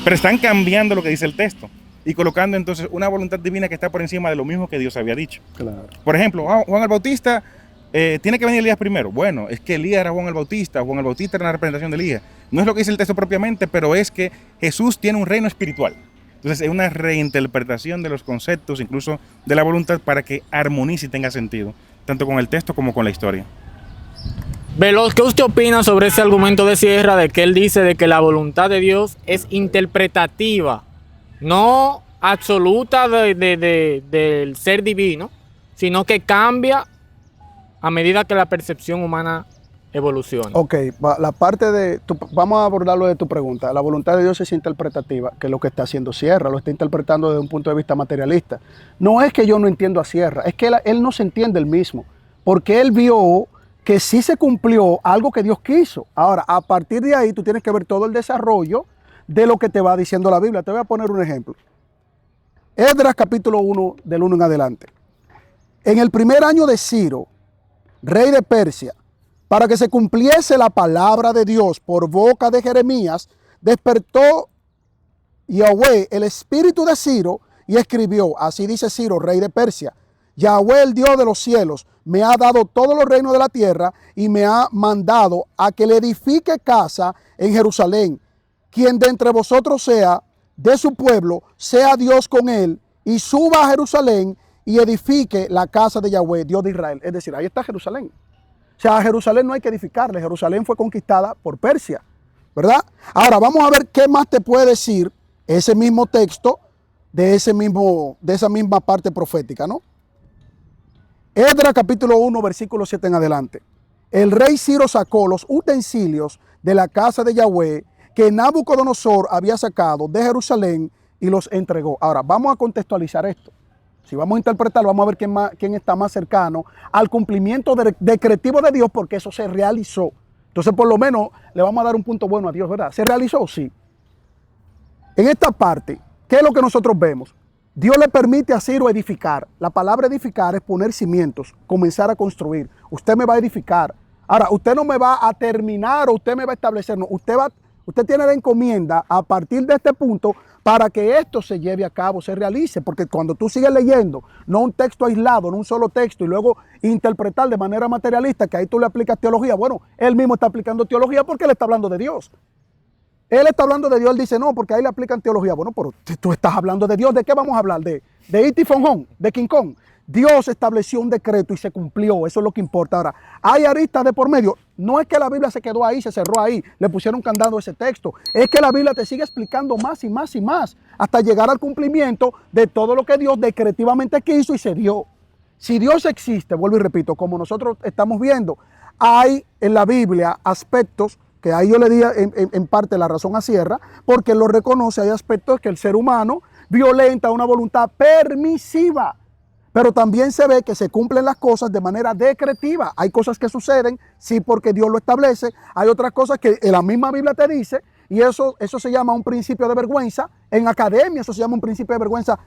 Pero están cambiando lo que dice el texto y colocando entonces una voluntad divina que está por encima de lo mismo que Dios había dicho. Claro. Por ejemplo, Juan el Bautista tiene que venir Elías primero. Bueno, es que Elías era Juan el Bautista era una representación de Elías. No es lo que dice el texto propiamente, pero es que Jesús tiene un reino espiritual. Entonces es una reinterpretación de los conceptos, incluso de la voluntad, para que armonice y tenga sentido, tanto con el texto como con la historia. Veloz, ¿qué usted opina sobre ese argumento de Sierra de que él dice de que la voluntad de Dios es interpretativa, no absoluta del ser divino, sino que cambia a medida que la percepción humana evoluciona. Ok, la parte vamos a abordarlo de tu pregunta. La voluntad de Dios es interpretativa, que es lo que está haciendo Sierra, lo está interpretando desde un punto de vista materialista. No es que yo no entiendo a Sierra, es que él no se entiende él mismo, porque él vio que sí se cumplió algo que Dios quiso. Ahora, a partir de ahí, tú tienes que ver todo el desarrollo de lo que te va diciendo la Biblia. Te voy a poner un ejemplo. Esdras capítulo 1, del 1 en adelante. En el primer año de Ciro, rey de Persia, para que se cumpliese la palabra de Dios por boca de Jeremías, despertó Yahweh el espíritu de Ciro y escribió, así dice Ciro, rey de Persia, Yahweh el Dios de los cielos me ha dado todos los reinos de la tierra y me ha mandado a que le edifique casa en Jerusalén. Quien de entre vosotros sea de su pueblo, sea Dios con él y suba a Jerusalén y edifique la casa de Yahweh, Dios de Israel. Es decir, ahí está Jerusalén. O sea, a Jerusalén no hay que edificarle. Jerusalén fue conquistada por Persia, ¿verdad? Ahora, vamos a ver qué más te puede decir ese mismo texto de esa misma parte profética, ¿no? Esdras capítulo 1, versículo 7 en adelante. El rey Ciro sacó los utensilios de la casa de Yahweh que Nabucodonosor había sacado de Jerusalén y los entregó. Ahora, vamos a contextualizar esto. Si vamos a interpretarlo, vamos a ver quién está más cercano al cumplimiento decretivo de Dios, porque eso se realizó. Entonces, por lo menos, le vamos a dar un punto bueno a Dios, ¿verdad? ¿Se realizó? Sí. En esta parte, ¿qué es lo que nosotros vemos? Dios le permite a Ciro edificar. La palabra edificar es poner cimientos, comenzar a construir. Usted me va a edificar. Ahora, usted no me va a terminar o usted me va a establecer. No, usted tiene la encomienda a partir de este punto para que esto se lleve a cabo, se realice, porque cuando tú sigues leyendo, no un texto aislado, no un solo texto, y luego interpretar de manera materialista, que ahí tú le aplicas teología, bueno, él mismo está aplicando teología porque él está hablando de Dios. Él está hablando de Dios, él dice, no, porque ahí le aplican teología. Bueno, pero tú estás hablando de Dios, ¿de qué vamos a hablar? ¿De E.T. Von Hon, de King Kong? Dios estableció un decreto y se cumplió, eso es lo que importa. Ahora, hay aristas de por medio. No es que la Biblia se quedó ahí, se cerró ahí, le pusieron candado a ese texto. Es que la Biblia te sigue explicando más y más y más hasta llegar al cumplimiento de todo lo que Dios decretivamente quiso y se dio. Si Dios existe, vuelvo y repito, como nosotros estamos viendo, hay en la Biblia aspectos que ahí yo le di en parte la razón a Sierra, porque él lo reconoce, hay aspectos que el ser humano violenta una voluntad permisiva. Pero también se ve que se cumplen las cosas de manera decretiva. Hay cosas que suceden, sí, porque Dios lo establece. Hay otras cosas que en la misma Biblia te dice, y eso se llama un principio de vergüenza. En academia eso se llama un principio de vergüenza.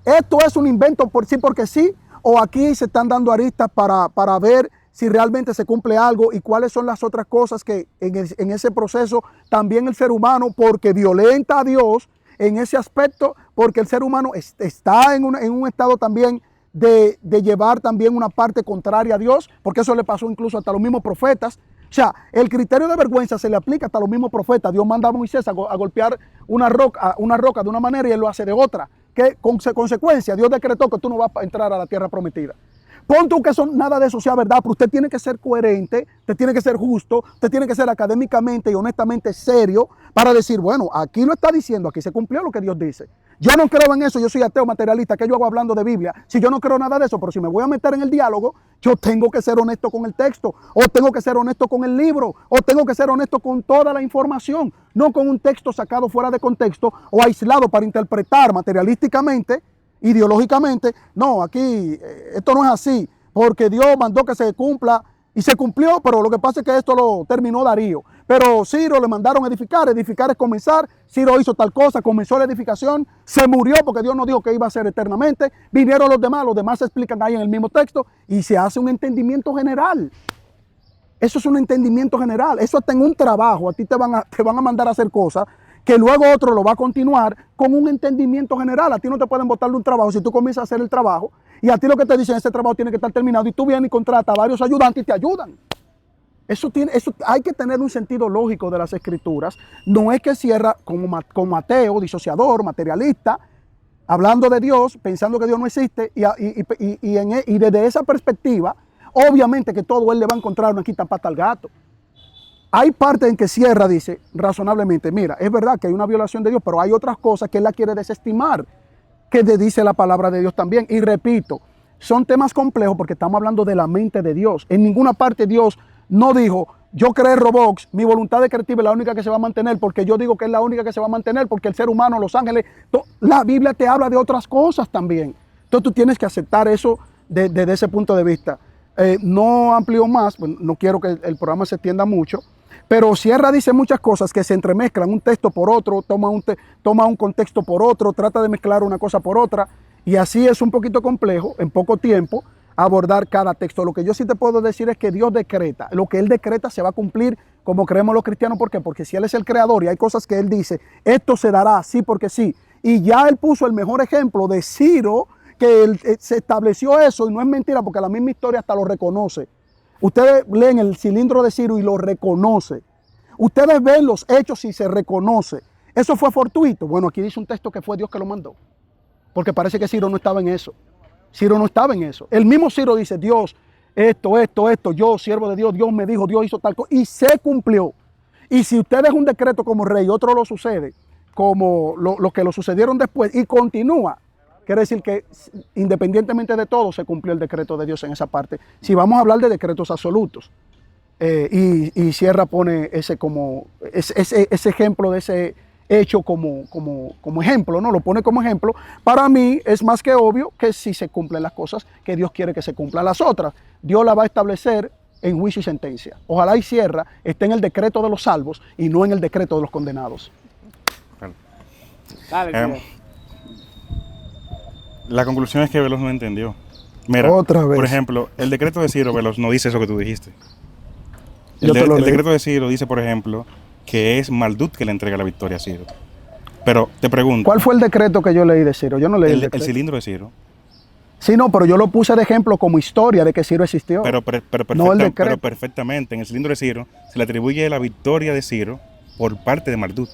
Esto es un invento por sí porque sí, o aquí se están dando aristas para ver si realmente se cumple algo y cuáles son las otras cosas que en ese proceso también el ser humano, porque violenta a Dios en ese aspecto, porque el ser humano está en un estado también de llevar también una parte contraria a Dios, porque eso le pasó incluso hasta a los mismos profetas. O sea, el criterio de vergüenza se le aplica hasta a los mismos profetas. Dios manda a Moisés a golpear una roca de una manera y él lo hace de otra. ¿Qué consecuencia? Dios decretó que tú no vas a entrar a la tierra prometida. Pon tú que nada de eso sea verdad, pero usted tiene que ser coherente, usted tiene que ser justo, usted tiene que ser académicamente y honestamente serio para decir, bueno, aquí lo está diciendo, aquí se cumplió lo que Dios dice. Yo no creo en eso, yo soy ateo materialista, ¿qué yo hago hablando de Biblia? Si yo no creo nada de eso, pero si me voy a meter en el diálogo, yo tengo que ser honesto con el texto, o tengo que ser honesto con el libro, o tengo que ser honesto con toda la información, no con un texto sacado fuera de contexto o aislado para interpretar materialísticamente, ideológicamente. No, aquí esto no es así, porque Dios mandó que se cumpla y se cumplió, pero lo que pasa es que esto lo terminó Darío. Pero Ciro le mandaron edificar es comenzar. Ciro hizo tal cosa, comenzó la edificación, se murió porque Dios no dijo que iba a ser eternamente. Vinieron los demás se explican ahí en el mismo texto y se hace un entendimiento general. Eso es un entendimiento general. Eso está en un trabajo. A ti te van a mandar a hacer cosas que luego otro lo va a continuar con un entendimiento general. A ti no te pueden botar de un trabajo si tú comienzas a hacer el trabajo y a ti lo que te dicen, ese trabajo tiene que estar terminado y tú vienes y contratas a varios ayudantes y te ayudan. Eso hay que tener un sentido lógico de las escrituras. No es que cierra como ateo, disociador, materialista, hablando de Dios, pensando que Dios no existe y desde esa perspectiva, obviamente que todo él le va a encontrar una quita pata al gato. Hay partes en que Sierra dice razonablemente, mira, es verdad que hay una violación de Dios, pero hay otras cosas que él la quiere desestimar, que le dice la palabra de Dios también. Y repito, son temas complejos porque estamos hablando de la mente de Dios. En ninguna parte Dios no dijo, yo creé Roblox, mi voluntad decretiva es la única que se va a mantener, porque yo digo que es la única que se va a mantener, porque el ser humano, los ángeles, la Biblia te habla de otras cosas también. Entonces tú tienes que aceptar eso desde ese punto de vista. No amplío más, no quiero que el programa se extienda mucho, pero Sierra dice muchas cosas que se entremezclan, un texto por otro, toma un contexto por otro, trata de mezclar una cosa por otra, y así es un poquito complejo, en poco tiempo, abordar cada texto. Lo que yo sí te puedo decir es que Dios decreta, lo que Él decreta se va a cumplir como creemos los cristianos. ¿Por qué? Porque si Él es el creador y hay cosas que Él dice, esto se dará así porque sí, y ya Él puso el mejor ejemplo de Ciro, que se estableció eso, y no es mentira porque la misma historia hasta lo reconoce. Ustedes leen el cilindro de Ciro y lo reconoce. Ustedes ven los hechos y se reconoce. ¿Eso fue fortuito? Bueno, aquí dice un texto que fue Dios que lo mandó, porque parece que Ciro no estaba en eso. Ciro no estaba en eso. El mismo Ciro dice, Dios, esto, yo, siervo de Dios, Dios me dijo, Dios hizo tal cosa, y se cumplió. Y si usted deja un decreto como rey y otro lo sucede, como lo que lo sucedieron después, y continúa, quiere decir que independientemente de todo, se cumplió el decreto de Dios en esa parte. Si vamos a hablar de decretos absolutos, y Sierra pone ese ejemplo de ese hecho como ejemplo, ¿no? Lo pone como ejemplo. Para mí es más que obvio que si se cumplen las cosas que Dios quiere que se cumplan las otras, Dios la va a establecer en juicio y sentencia. Ojalá y Sierra esté en el decreto de los salvos y no en el decreto de los condenados. Dale, La conclusión es que Veloz no entendió. Mira, Otra vez. por ejemplo, el decreto de Ciro, Veloz, no dice eso que tú dijiste. Yo te lo El leí. decreto de Ciro dice, por ejemplo, que es Maldut que le entrega la victoria a Ciro. Pero te pregunto, ¿Cuál fue el decreto que yo leí de Ciro? Yo no leí el el decreto. cilindro de Ciro, Sí, no, pero yo lo puse de ejemplo como historia de que Ciro existió. pero no el decreto. perfectamente, en el cilindro de Ciro se le atribuye la victoria de Ciro por parte de Maldut.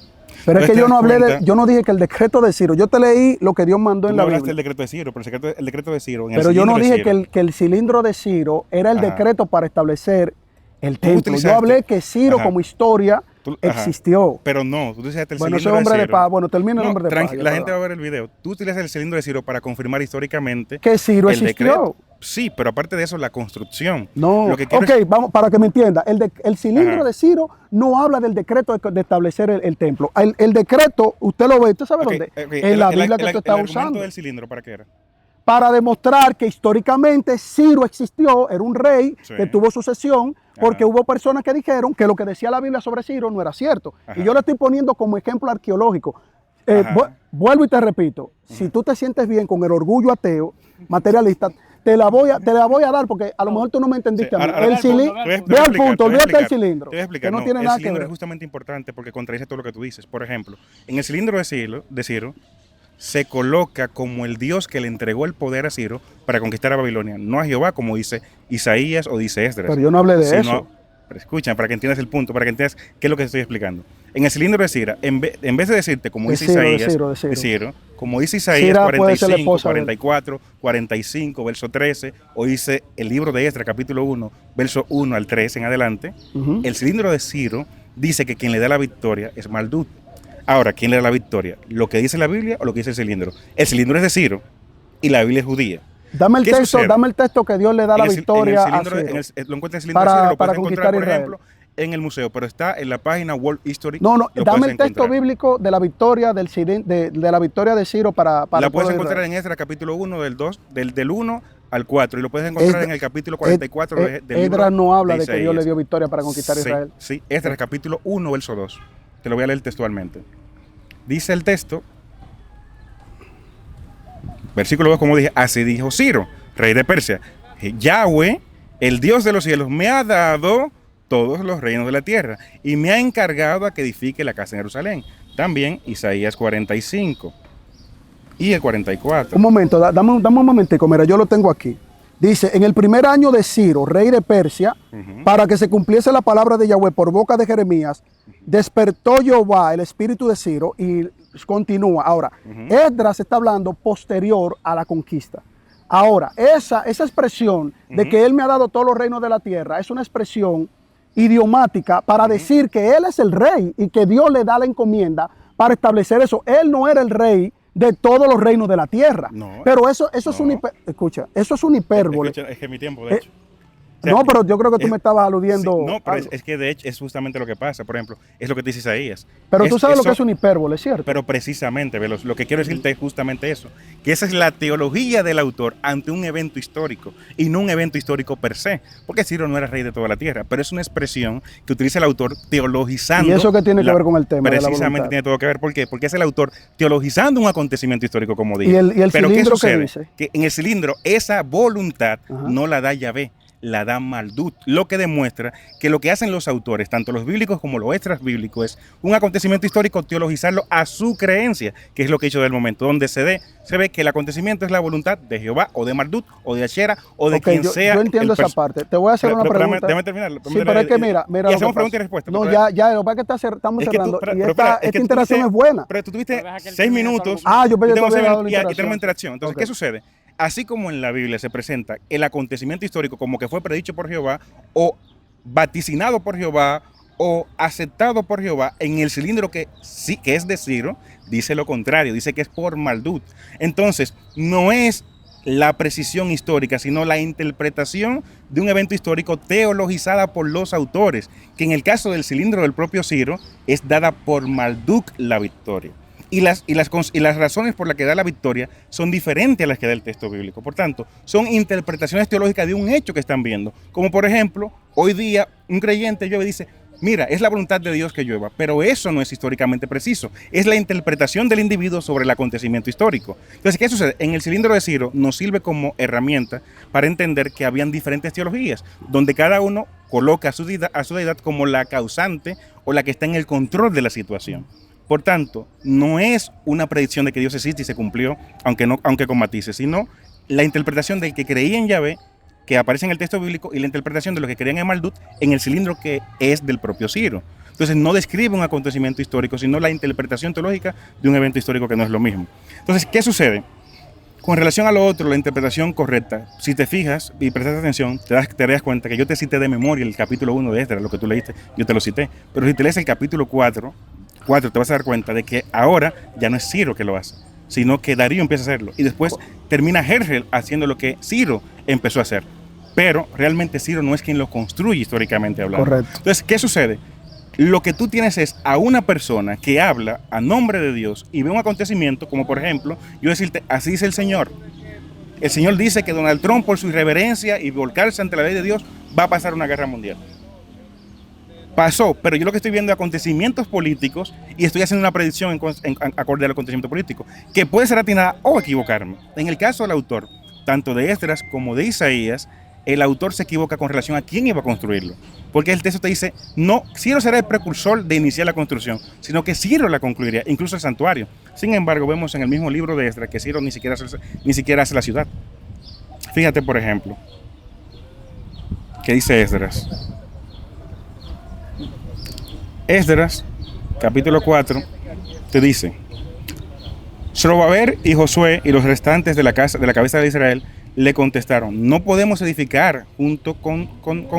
Pero es Entonces, que yo te no das hablé cuenta- yo no dije que el decreto de Ciro, yo te leí lo que Dios mandó Tú en no la hablaste del Biblia. decreto de Ciro, pero el decreto de Ciro, en el Pero yo no cilindro de dije Ciro, que el cilindro de Ciro era el Ajá. decreto para establecer el templo. Yo utilizaste- hablé que Ciro Ajá. como historia Ajá. existió. Pero no, tú utilizaste el Bueno, ese cilindro hombre de Ciro. paz, bueno, termina el No, hombre de paz. la gente va a ver el video. Tú utilizas el cilindro de Ciro para confirmar históricamente Que Ciro el existió. decreto. Sí, pero aparte de eso, la construcción. No, Lo que quiero ok, es- vamos, para que me entienda, el cilindro Ajá. de Ciro no habla del decreto de establecer el templo. El decreto, usted lo ve, ¿usted sabe Ok, dónde? ok, En la Biblia que usted está el argumento usando. del cilindro, ¿para qué era? Para demostrar que históricamente Ciro existió, era un rey Sí. que tuvo sucesión, porque Ajá. hubo personas que dijeron que lo que decía la Biblia sobre Ciro no era cierto. Ajá. Y yo lo estoy poniendo como ejemplo arqueológico. Ajá. Vuelvo y te repito, si tú te sientes bien con el orgullo ateo, materialista, te la voy a dar porque a lo mejor tú no me entendiste Sí, a mí. ahora- El ahora- cilindro, te voy a ve al explicar, punto, te voy a olvídate del explicar, cilindro, te voy a explicar, que no tiene el nada que cilindro ver. es justamente importante porque contradice todo lo que tú dices. Por ejemplo, en el cilindro de Ciro se coloca como el Dios que le entregó el poder a Ciro para conquistar a Babilonia, no a Jehová como dice Isaías o dice Esdras. Pero yo no hablé de sino- eso. Pero escucha, para que entiendas el punto, para que entiendas qué es lo que te estoy explicando. En el cilindro de Ciro, en vez de decirte como De dice Ciro, de Isaías, Ciro. de Ciro, como dice Isaías Cira puede ser la 45, esposa de él. 44, 45, verso 13, o dice el libro de Esdras, capítulo 1, verso 1 al 3 en adelante, Ujú. el cilindro de Ciro dice que quien le da la victoria es Maldut. Ahora, ¿quién le da la victoria? ¿Lo que dice la Biblia o lo que dice el cilindro? El cilindro es de Ciro y la Biblia es judía. Dame ¿Qué sucede? dame el texto que Dios le da la En el victoria a cilindro, Ciro. lo encuentras en el cilindro de Para- Ciro, lo para puedes encontrar, conquistar por Israel. ejemplo, en el museo, pero está en la página World History. No, lo dame puedes el texto encontrar. bíblico de la victoria de la victoria de Ciro para La el pueblo puedes de encontrar Israel. en Esdras capítulo 1 del 1 al 4 y lo puedes encontrar en el capítulo 44 del libro Edras no habla de que Dios Isaías. le dio victoria para conquistar Sí, Israel. Sí, Esdras capítulo 1 verso 2. Te lo voy a leer textualmente. Dice el texto, versículo 2, como dije, así dijo Ciro, rey de Persia, Yahweh, el Dios de los cielos, me ha dado todos los reinos de la tierra y me ha encargado a que edifique la casa en Jerusalén. También Isaías 45 y el 44. Un momento, dame un momentico, mira, yo lo tengo aquí. Dice, en el primer año de Ciro, rey de Persia, Ujú. para que se cumpliese la palabra de Yahweh por boca de Jeremías, despertó Jehová el espíritu de Ciro y continúa. Ahora, Ujú. Esdras está hablando posterior a la conquista. Ahora, esa expresión de Ujú. que él me ha dado todos los reinos de la tierra es una expresión idiomática para decir que él es el rey y que Dios le da la encomienda para establecer eso. Él no era el rey de todos los reinos de la tierra. No. Pero eso es No. escucha, eso es un hipérbole. Escucha, es que mi tiempo, de hecho. sea, no, pero yo creo que tú es- me estabas aludiendo. Sí, no, pero algo. es que de hecho es justamente lo que pasa. Por ejemplo, es lo que dice Isaías. Pero tú sabes lo que es eso, una hipérbole, ¿cierto? pero precisamente, Veloz, lo que quiero decirte es justamente eso, que esa es la teología del autor ante un evento histórico y no un evento histórico per se, porque Ciro no era rey de toda la tierra, pero es una expresión que utiliza el autor teologizando. ¿Y eso qué tiene que ver con el tema de la Precisamente voluntad? tiene todo que ver. ¿Por qué? Porque es el autor teologizando un acontecimiento histórico, como dije. ¿Y el Pero cilindro qué sucede? dice? Que en el cilindro esa voluntad Ajá. no la da Yahvé, la da Maldut, lo que demuestra que lo que hacen los autores, tanto los bíblicos como los extras bíblicos, es un acontecimiento histórico, teologizarlo a su creencia, que es lo que he hecho del momento, donde se ve que el acontecimiento es la voluntad de Jehová, o de Maldut, o de Ashera, o de Ok, quien sea. yo entiendo esa parte. Te voy a hacer una pregunta. Déjame terminar. Sí, pero es que mira Y lo que hacemos pregunta y pasa. respuesta. No, pero- ya, lo que pasa es que estamos es que tú- cerrando. pero- Y pero esta, espera, es que esta tú interacción tuviste- es buena. Pero tú tuviste Pero deja que él 6 termine su minutos. argumento. Ah, yo pensé que tenemos tú habías dado la y tenemos interacción. interacción. Entonces, Ok. ¿qué sucede? Así como en la Biblia se presenta el acontecimiento histórico como que fue predicho por Jehová, o vaticinado por Jehová, o aceptado por Jehová, en el cilindro que sí que es de Ciro, dice lo contrario, dice que es por Maldut. Entonces, no es la precisión histórica, sino la interpretación de un evento histórico teologizada por los autores, que en el caso del cilindro del propio Ciro es dada por Malduk la victoria. Y las razones por las que da la victoria son diferentes a las que da el texto bíblico. Por tanto, son interpretaciones teológicas de un hecho que están viendo. Como por ejemplo, hoy día un creyente llueve y dice, mira, es la voluntad de Dios que llueva, pero eso no es históricamente preciso. Es la interpretación del individuo sobre el acontecimiento histórico. Entonces, ¿qué sucede? En el cilindro de Ciro nos sirve como herramienta para entender que habían diferentes teologías, donde cada uno coloca a su deidad como la causante o la que está en el control de la situación. Por tanto, no es una predicción de que Dios existe y se cumplió, aunque con matices, sino la interpretación del que creía en Yahvé, que aparece en el texto bíblico, y la interpretación de los que creían en Maldut en el cilindro que es del propio Ciro. Entonces, no describe un acontecimiento histórico, sino la interpretación teológica de un evento histórico que no es lo mismo. Entonces, ¿qué sucede? Con relación a lo otro, la interpretación correcta, si te fijas y prestas atención, te das cuenta que yo te cité de memoria el capítulo 1 de Esdras, lo que tú leíste, yo te lo cité. Pero si te lees el capítulo 4, te vas a dar cuenta de que ahora ya no es Ciro que lo hace, sino que Darío empieza a hacerlo. Y después termina Hergel haciendo lo que Ciro empezó a hacer. Pero realmente Ciro no es quien lo construye históricamente hablando. Correcto. Entonces, ¿qué sucede? Lo que tú tienes es a una persona que habla a nombre de Dios y ve un acontecimiento, como por ejemplo, yo decirte, así dice el Señor. El Señor dice que Donald Trump, por su irreverencia y volcarse ante la ley de Dios, va a pasar una guerra mundial. Pasó, pero yo lo que estoy viendo es acontecimientos políticos y estoy haciendo una predicción en acorde al acontecimiento político, que puede ser atinada o equivocarme. En el caso del autor, tanto de Esdras como de Isaías, el autor se equivoca con relación a quién iba a construirlo. Porque el texto te dice, no, Ciro será el precursor de iniciar la construcción, sino que Ciro la concluiría, incluso el santuario. Sin embargo, vemos en el mismo libro de Esdras que Ciro ni siquiera hace la ciudad. Fíjate, por ejemplo, ¿qué dice Esdras? Esdras, capítulo 4, te dice, Zorobabel y Josué y los restantes de la cabeza de Israel le contestaron, no podemos edificar junto con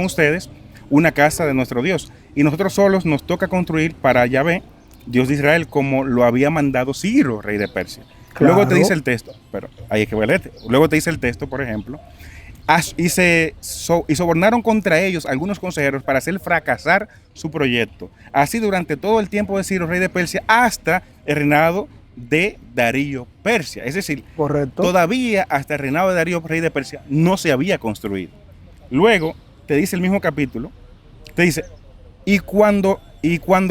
ustedes una casa de nuestro Dios, y nosotros solos nos toca construir para Yahvé, Dios de Israel, como lo había mandado Ciro, rey de Persia. Claro. Luego te dice el texto, pero ahí es que voy a leerte. Luego te dice el texto, por ejemplo, y sobornaron contra ellos algunos consejeros para hacer fracasar su proyecto. Así durante todo el tiempo de Ciro, rey de Persia, hasta el reinado de Darío Persia. Es decir, Correcto. todavía hasta el reinado de Darío, rey de Persia, no se había construido. Luego te dice el mismo capítulo, te dice, y cuando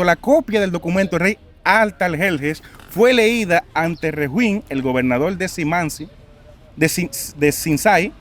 la copia del documento del rey Altalgelges fue leída ante Rehuín, el gobernador de Sinsai,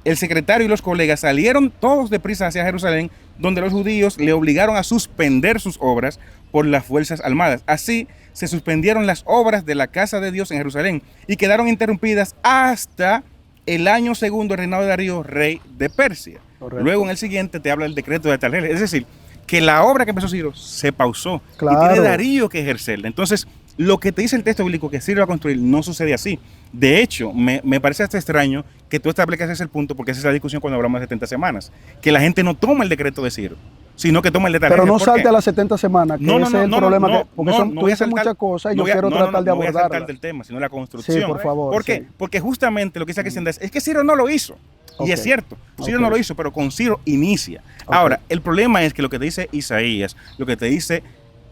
el secretario y los colegas salieron todos deprisa hacia Jerusalén, donde los judíos le obligaron a suspender sus obras por las fuerzas armadas. Así se suspendieron las obras de la casa de Dios en Jerusalén y quedaron interrumpidas hasta el año segundo del reinado de Darío, rey de Persia. Correcto. Luego en el siguiente te habla del decreto de Altalgelges. Es decir, que la obra que empezó Ciro se pausó Claro. y tiene Darío que ejercerla. Entonces, lo que te dice el texto bíblico que Ciro va a construir no sucede así. De hecho, me parece hasta extraño que tú establezcas ese punto, porque esa es la discusión cuando hablamos de 70 semanas, que la gente no toma el decreto de Ciro, sino que toma el de Altalgelges. Pero no ¿Por salte qué? a las 70 semanas, que ese es el problema. Porque tú voy a dices saltar- muchas cosas y no yo voy a- quiero no, tratar de no voy a saltar abordarlas. del tema, sino la construcción. Sí, por favor. ¿Por qué? Sí. Porque justamente lo que dice aquí Hacienda es que Ciro no lo hizo. Y es cierto, Ciro no lo hizo, pero con Ciro inicia. Ahora, el problema es que lo que te dice Isaías, lo que te dice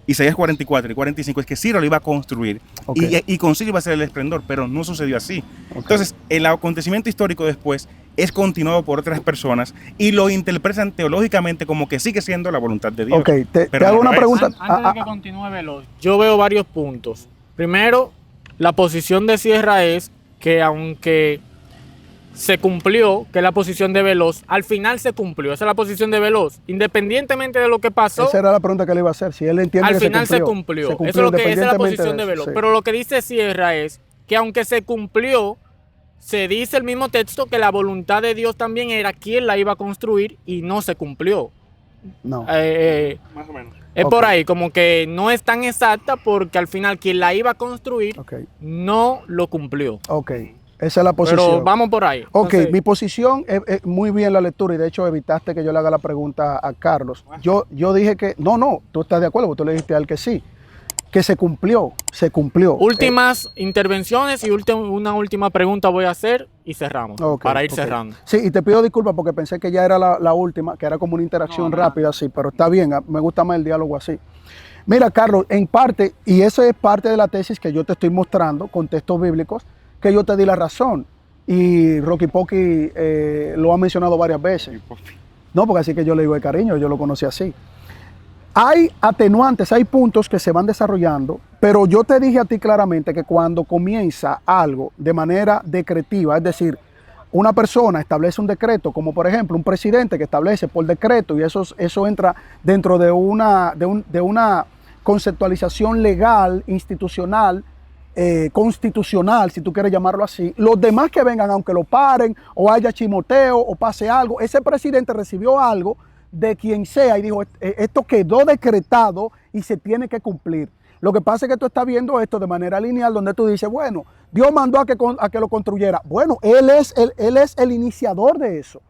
Isaías 44 y 45 es que Ciro lo iba a construir y con Ciro iba a ser el esplendor, pero no sucedió así. Entonces, el acontecimiento histórico después es continuado por otras personas y lo interpretan teológicamente como que sigue siendo la voluntad de Dios. Ok, te hago una pregunta. Antes de que continúe Veloz, yo veo varios puntos. Primero, la posición de Sierra es que aunque se cumplió, que es la posición de Veloz, al final se cumplió. Esa es la posición de Veloz. Independientemente de lo que pasó, esa era la pregunta que le iba a hacer. Si él entiende al que final se cumplió. Eso es lo que esa es la posición de Veloz. Sí. Pero lo que dice Sierra es que aunque se cumplió, se dice el mismo texto que la voluntad de Dios también era quien la iba a construir y no se cumplió. No. Más o menos. Es por ahí, como que no es tan exacta porque al final quien la iba a construir no lo cumplió. Ok, esa es la posición. Pero vamos por ahí. Entonces, mi posición es muy bien la lectura y de hecho evitaste que yo le haga la pregunta a Carlos. Yo dije que, no, tú estás de acuerdo, porque tú le dijiste a él que sí, que se cumplió. Últimas intervenciones y una última pregunta voy a hacer y cerramos, para ir cerrando. Sí, y te pido disculpas porque pensé que ya era la última, que era como una interacción rápida, sí, pero está bien, me gusta más el diálogo así. Mira, Carlos, en parte, y eso es parte de la tesis que yo te estoy mostrando con textos bíblicos, que yo te di la razón. Y Rocky Pocky lo ha mencionado varias veces. No, porque así que yo le digo de cariño, yo lo conocí así. Hay atenuantes, hay puntos que se van desarrollando, pero yo te dije a ti claramente que cuando comienza algo de manera decretiva, es decir, una persona establece un decreto, como por ejemplo un presidente que establece por decreto, y eso entra dentro de una conceptualización legal, institucional, constitucional, si tú quieres llamarlo así. Los demás que vengan, aunque lo paren o haya chimoteo o pase algo, ese presidente recibió algo de quien sea y dijo, esto quedó decretado y se tiene que cumplir. Lo que pasa es que tú estás viendo esto de manera lineal, donde tú dices, bueno, Dios mandó a que lo construyera. Bueno, él es el iniciador de eso.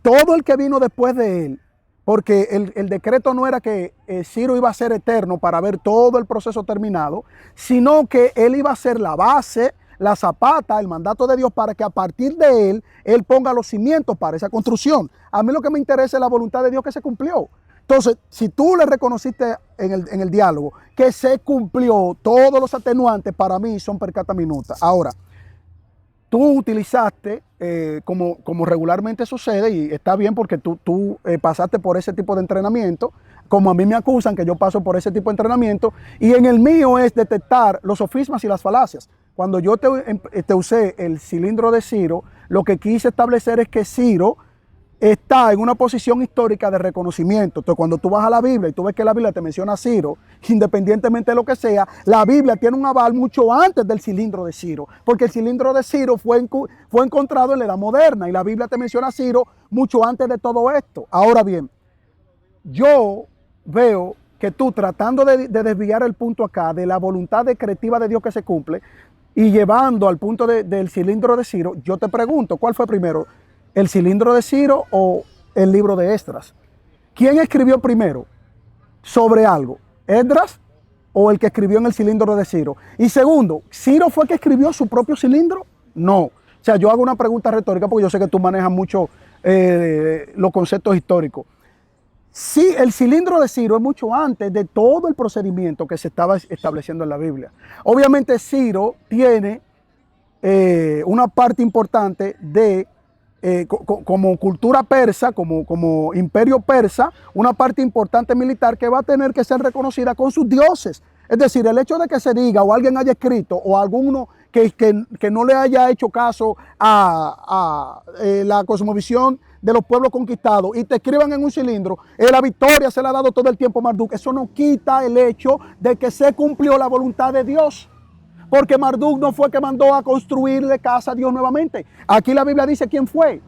Todo el que vino después de él, porque el decreto no era que Ciro iba a ser eterno para ver todo el proceso terminado, sino que él iba a ser la base, la zapata, el mandato de Dios para que a partir de él ponga los cimientos para esa construcción. A mí lo que me interesa es la voluntad de Dios que se cumplió. Entonces, si tú le reconociste en el diálogo que se cumplió, todos los atenuantes para mí son per cata minuta. Ahora, tú utilizaste, como regularmente sucede, y está bien porque tú pasaste por ese tipo de entrenamiento, como a mí me acusan que yo paso por ese tipo de entrenamiento, y en el mío es detectar los sofismas y las falacias. Cuando yo te usé el cilindro de Ciro, lo que quise establecer es que Ciro está en una posición histórica de reconocimiento. Entonces, cuando tú vas a la Biblia y tú ves que la Biblia te menciona a Ciro, independientemente de lo que sea, la Biblia tiene un aval mucho antes del cilindro de Ciro, porque el cilindro de Ciro fue encontrado en la Edad Moderna y la Biblia te menciona a Ciro mucho antes de todo esto. Ahora bien, yo veo que tú, tratando de desviar el punto acá de la voluntad decretiva de Dios que se cumple y llevando al punto del cilindro de Ciro, yo te pregunto, ¿cuál fue primero? ¿El cilindro de Ciro o el libro de Esdras? ¿Quién escribió primero sobre algo? ¿Esdras o el que escribió en el cilindro de Ciro? Y segundo, ¿Ciro fue el que escribió su propio cilindro? No. O sea, yo hago una pregunta retórica porque yo sé que tú manejas mucho los conceptos históricos. Sí, el cilindro de Ciro es mucho antes de todo el procedimiento que se estaba estableciendo en la Biblia. Obviamente Ciro tiene una parte importante de como cultura persa, como imperio persa, una parte importante militar que va a tener que ser reconocida con sus dioses. Es decir, el hecho de que se diga o alguien haya escrito o alguno que no le haya hecho caso a la cosmovisión de los pueblos conquistados y te escriban en un cilindro, la victoria se le ha dado todo el tiempo a Marduk. Eso no quita el hecho de que se cumplió la voluntad de Dios. Porque Marduk no fue que mandó a construirle casa a Dios nuevamente. Aquí la Biblia dice quién fue.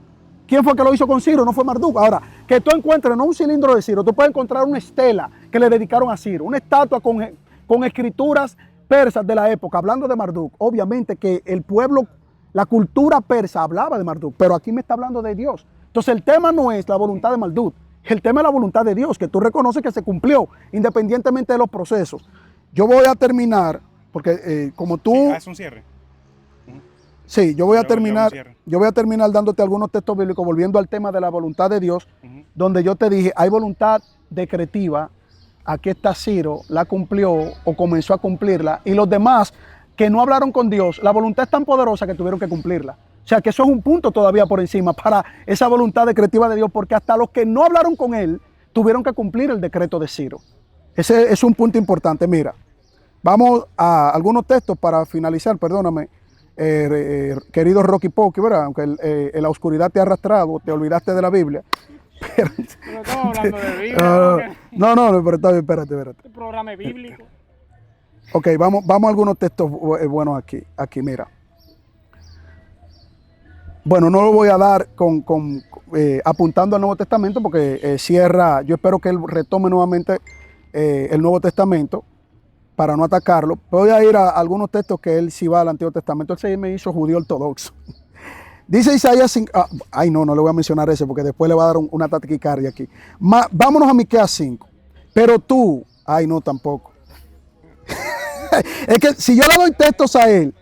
¿Quién fue que lo hizo con Ciro? No fue Marduk. Ahora, que tú encuentres no un cilindro de Ciro, tú puedes encontrar una estela que le dedicaron a Ciro, una estatua con escrituras persas de la época, hablando de Marduk. Obviamente que el pueblo, la cultura persa hablaba de Marduk, pero aquí me está hablando de Dios. Entonces el tema no es la voluntad de Marduk, el tema es la voluntad de Dios, que tú reconoces que se cumplió, independientemente de los procesos. Yo voy a terminar, porque como tú... Sí, haz un cierre. Sí, yo voy a Luego le damos terminar, cierre. yo voy a terminar dándote algunos textos bíblicos, volviendo al tema de la voluntad de Dios, donde yo te dije, hay voluntad decretiva, aquí está Ciro, la cumplió o comenzó a cumplirla, y los demás que no hablaron con Dios, la voluntad es tan poderosa que tuvieron que cumplirla. O sea que eso es un punto todavía por encima para esa voluntad decretiva de Dios, porque hasta los que no hablaron con Él tuvieron que cumplir el decreto de Ciro. Ese es un punto importante. Mira, vamos a algunos textos para finalizar, perdóname, querido Rocky Pocky, ¿verdad? Aunque la oscuridad te ha arrastrado, te olvidaste de la Biblia. Pero estamos hablando de Biblia. No, pero está bien, espérate. Este programa es bíblico. Ok, vamos a algunos textos buenos aquí, mira. Bueno, no lo voy a dar apuntando al Nuevo Testamento porque cierra, yo espero que él retome nuevamente el Nuevo Testamento para no atacarlo. Voy a ir a algunos textos que él sí va al Antiguo Testamento. Él se me hizo judío ortodoxo. Dice Isaías 5, no le voy a mencionar ese porque después le va a dar una taquicardia aquí. Vámonos a Miqueas 5. Pero tú, no, tampoco. Es que si yo le doy textos a él,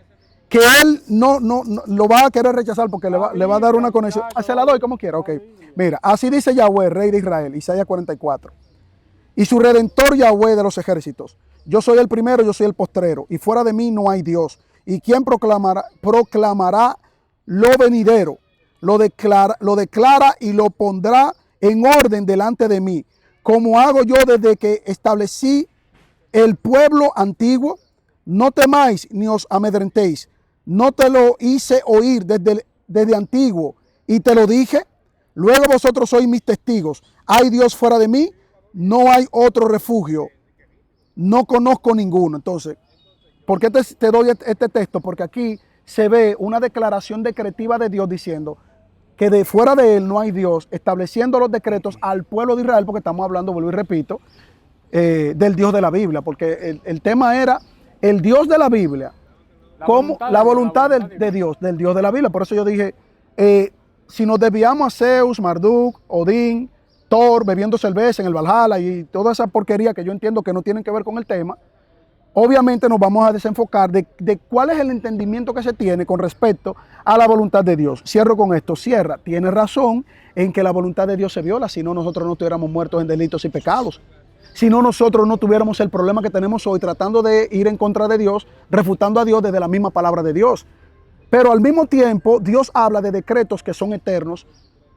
que él no lo va a querer rechazar porque le va a dar una conexión. Se la doy como quiera, ok. Mira, así dice Yahweh, rey de Israel, Isaías 44. Y su redentor Yahweh de los ejércitos. Yo soy el primero, yo soy el postrero, y fuera de mí no hay Dios. ¿Y quién proclamará lo venidero? Lo declara y lo pondrá en orden delante de mí, como hago yo desde que establecí el pueblo antiguo. No temáis ni os amedrentéis. No te lo hice oír desde antiguo y te lo dije. Luego vosotros sois mis testigos. Hay Dios fuera de mí, no hay otro refugio. No conozco ninguno. Entonces, ¿por qué te doy este texto? Porque aquí se ve una declaración decretiva de Dios diciendo que de fuera de él no hay Dios, estableciendo los decretos al pueblo de Israel, porque estamos hablando, vuelvo y repito, del Dios de la Biblia, porque el tema era el Dios de la Biblia, la voluntad de Dios, del Dios de la Biblia. Por eso yo dije, si nos desviamos a Zeus, Marduk, Odín, Thor, bebiendo cerveza en el Valhalla y toda esa porquería que yo entiendo que no tienen que ver con el tema, obviamente nos vamos a desenfocar de cuál es el entendimiento que se tiene con respecto a la voluntad de Dios. Cierro con esto, tiene razón en que la voluntad de Dios se viola, si no nosotros no estuviéramos muertos en delitos y pecados. Si no, nosotros no tuviéramos el problema que tenemos hoy tratando de ir en contra de Dios, refutando a Dios desde la misma palabra de Dios. Pero al mismo tiempo, Dios habla de decretos que son eternos.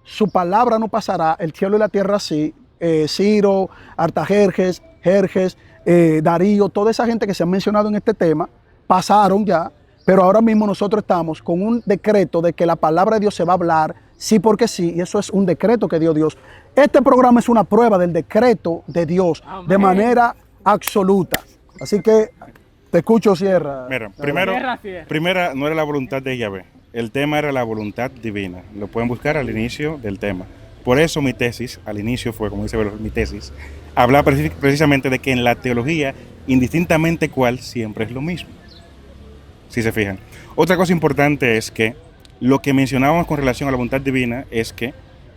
Su palabra no pasará, el cielo y la tierra sí. Ciro, Artajerjes, Jerjes, Darío, toda esa gente que se han mencionado en este tema, pasaron ya. Pero ahora mismo nosotros estamos con un decreto de que la palabra de Dios se va a hablar, sí porque sí, y eso es un decreto que dio Dios. Este programa es una prueba del decreto de Dios. Amén. De manera absoluta. Así que te escucho, Sierra. Mira, primera no era la voluntad de Yahvé, el tema era la voluntad divina. Lo pueden buscar al inicio del tema. Por eso mi tesis, al inicio fue, como dice mi tesis, habla precisamente de que en la teología, indistintamente cuál, siempre es lo mismo. Si se fijan. Otra cosa importante es que lo que mencionábamos con relación a la voluntad divina es que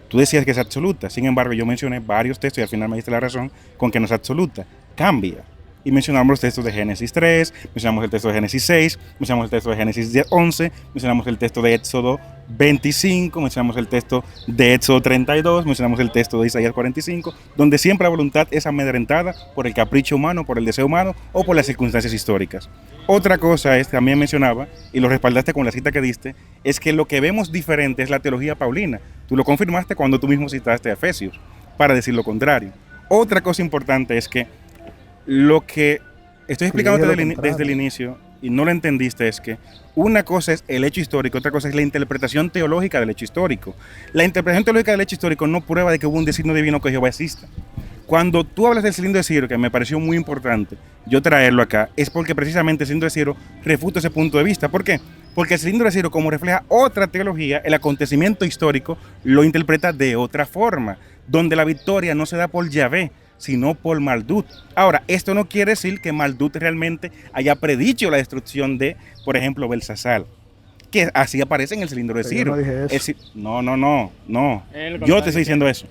tú decías que es absoluta. Sin embargo, yo mencioné varios textos y al final me diste la razón con que no es absoluta. Cambia. Y mencionamos los textos de Génesis 3, mencionamos el texto de Génesis 6, mencionamos el texto de Génesis 11, mencionamos el texto de Éxodo 25, mencionamos el texto de Éxodo 32, mencionamos el texto de Isaías 45, donde siempre la voluntad es amedrentada por el capricho humano, por el deseo humano o por las circunstancias históricas. Otra cosa es, también mencionaba, y lo respaldaste con la cita que diste, es que lo que vemos diferente es la teología paulina. Tú lo confirmaste cuando tú mismo citaste a Efesios, para decir lo contrario. Otra cosa importante es que lo que estoy explicándote desde el inicio y no lo entendiste es que una cosa es el hecho histórico, otra cosa es la interpretación teológica del hecho histórico. La interpretación teológica del hecho histórico no prueba de que hubo un designio divino que Jehová exista. Cuando tú hablas del cilindro de Ciro, que me pareció muy importante yo traerlo acá, es porque precisamente el cilindro de Ciro refuta ese punto de vista. ¿Por qué? Porque el cilindro de Ciro, como refleja otra teología, el acontecimiento histórico lo interpreta de otra forma, donde la victoria no se da por Yahvé, sino por Marduk. Ahora, esto no quiere decir que Marduk realmente haya predicho la destrucción de, por ejemplo, Belsasar, que así aparece en el cilindro de Ciro. No, no. Yo te estoy diciendo eso.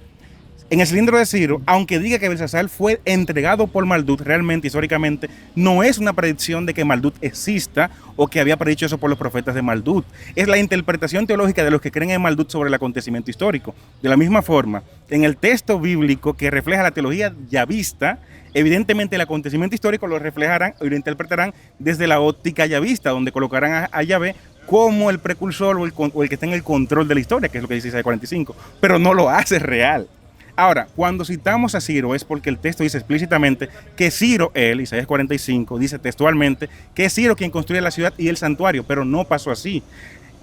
En el cilindro de Ciro, aunque diga que Belsasar fue entregado por Marduk, realmente, históricamente, no es una predicción de que Marduk exista o que había predicho eso por los profetas de Marduk. Es la interpretación teológica de los que creen en Marduk sobre el acontecimiento histórico. De la misma forma, en el texto bíblico que refleja la teología yavista, evidentemente el acontecimiento histórico lo reflejarán o lo interpretarán desde la óptica yavista, donde colocarán a Yahvé como el precursor o el que está en el control de la historia, que es lo que dice Isaías 45, pero no lo hace real. Ahora, cuando citamos a Ciro es porque el texto dice explícitamente que Ciro, Isaías 45, dice textualmente que es Ciro quien construye la ciudad y el santuario, pero no pasó así.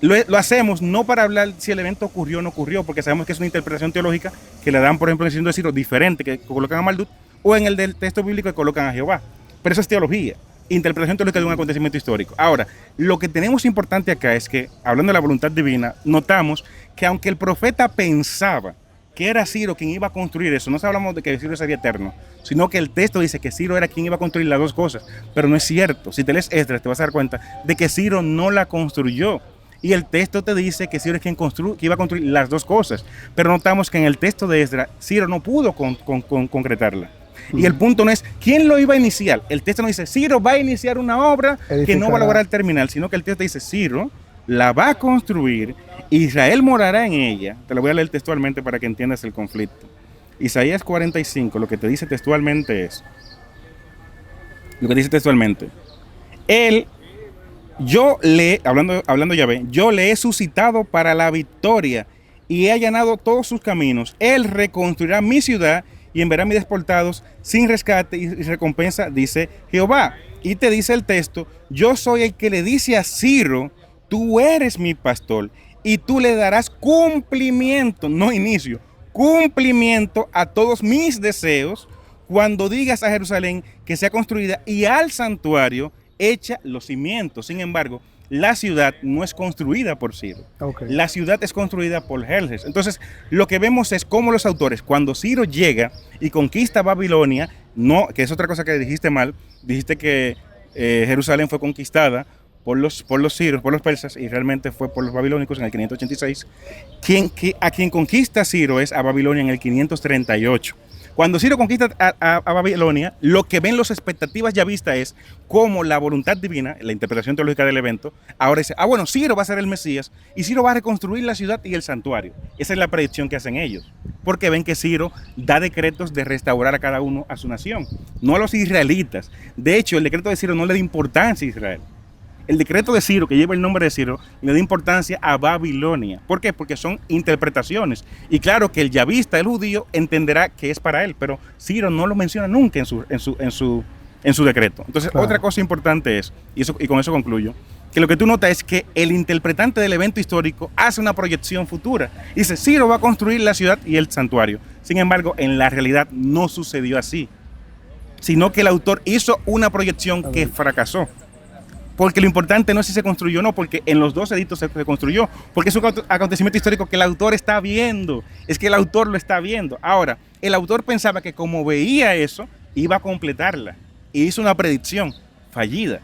Lo hacemos no para hablar si el evento ocurrió o no ocurrió, porque sabemos que es una interpretación teológica que le dan, por ejemplo, en el cilindro de Ciro diferente, que colocan a Marduk, o en el del texto bíblico que colocan a Jehová. Pero eso es teología, interpretación teológica de un acontecimiento histórico. Ahora, lo que tenemos importante acá es que, hablando de la voluntad divina, notamos que aunque el profeta pensaba que era Ciro quien iba a construir eso, no hablamos de que Ciro sería eterno, sino que el texto dice que Ciro era quien iba a construir las dos cosas, pero no es cierto. Si te lees Esdras te vas a dar cuenta de que Ciro no la construyó, y el texto te dice que Ciro es quien que iba a construir las dos cosas, pero notamos que en el texto de Esdras Ciro no pudo concretarla. Y el punto no es quién lo iba a iniciar. El texto no dice Ciro va a iniciar una obra que no va a lograr terminar, sino que el texto dice Ciro la va a construir, Israel morará en ella. Te lo voy a leer textualmente para que entiendas el conflicto. Isaías 45, lo que te dice textualmente es, hablando Yahvé, yo le he suscitado para la victoria y he allanado todos sus caminos. Él reconstruirá mi ciudad y enviará mis deportados sin rescate y recompensa, dice Jehová. Y te dice el texto, yo soy el que le dice a Ciro, tú eres mi pastor y tú le darás cumplimiento, no inicio, cumplimiento a todos mis deseos cuando digas a Jerusalén que sea construida y al santuario echa los cimientos. Sin embargo, la ciudad no es construida por Ciro. Okay. La ciudad es construida por Jerjes. Entonces, lo que vemos es cómo los autores, cuando Ciro llega y conquista Babilonia, no, que es otra cosa que dijiste mal, dijiste que Jerusalén fue conquistada por los ciros, por los persas, y realmente fue por los babilónicos en el 586. A quien conquista Ciro es a Babilonia en el 538. Cuando Ciro conquista a Babilonia, lo que ven las expectativas yavistas es cómo la voluntad divina, la interpretación teológica del evento, ahora dice, bueno, Ciro va a ser el Mesías y Ciro va a reconstruir la ciudad y el santuario. Esa es la predicción que hacen ellos, porque ven que Ciro da decretos de restaurar a cada uno a su nación, no a los israelitas. De hecho, el decreto de Ciro no le da importancia a Israel. El decreto de Ciro, que lleva el nombre de Ciro, le da importancia a Babilonia. ¿Por qué? Porque son interpretaciones. Y claro que el yavista, el judío, entenderá que es para él, pero Ciro no lo menciona nunca en su decreto. Entonces, claro. Otra cosa importante es, y con eso concluyo, que lo que tú notas es que el interpretante del evento histórico hace una proyección futura. Dice, Ciro va a construir la ciudad y el santuario. Sin embargo, en la realidad no sucedió así, sino que el autor hizo una proyección que fracasó. Porque lo importante no es si se construyó o no, porque en los dos edictos se construyó, porque es un acontecimiento histórico que el autor está viendo, es que el autor lo está viendo. Ahora, el autor pensaba que como veía eso, iba a completarla, y hizo una predicción fallida.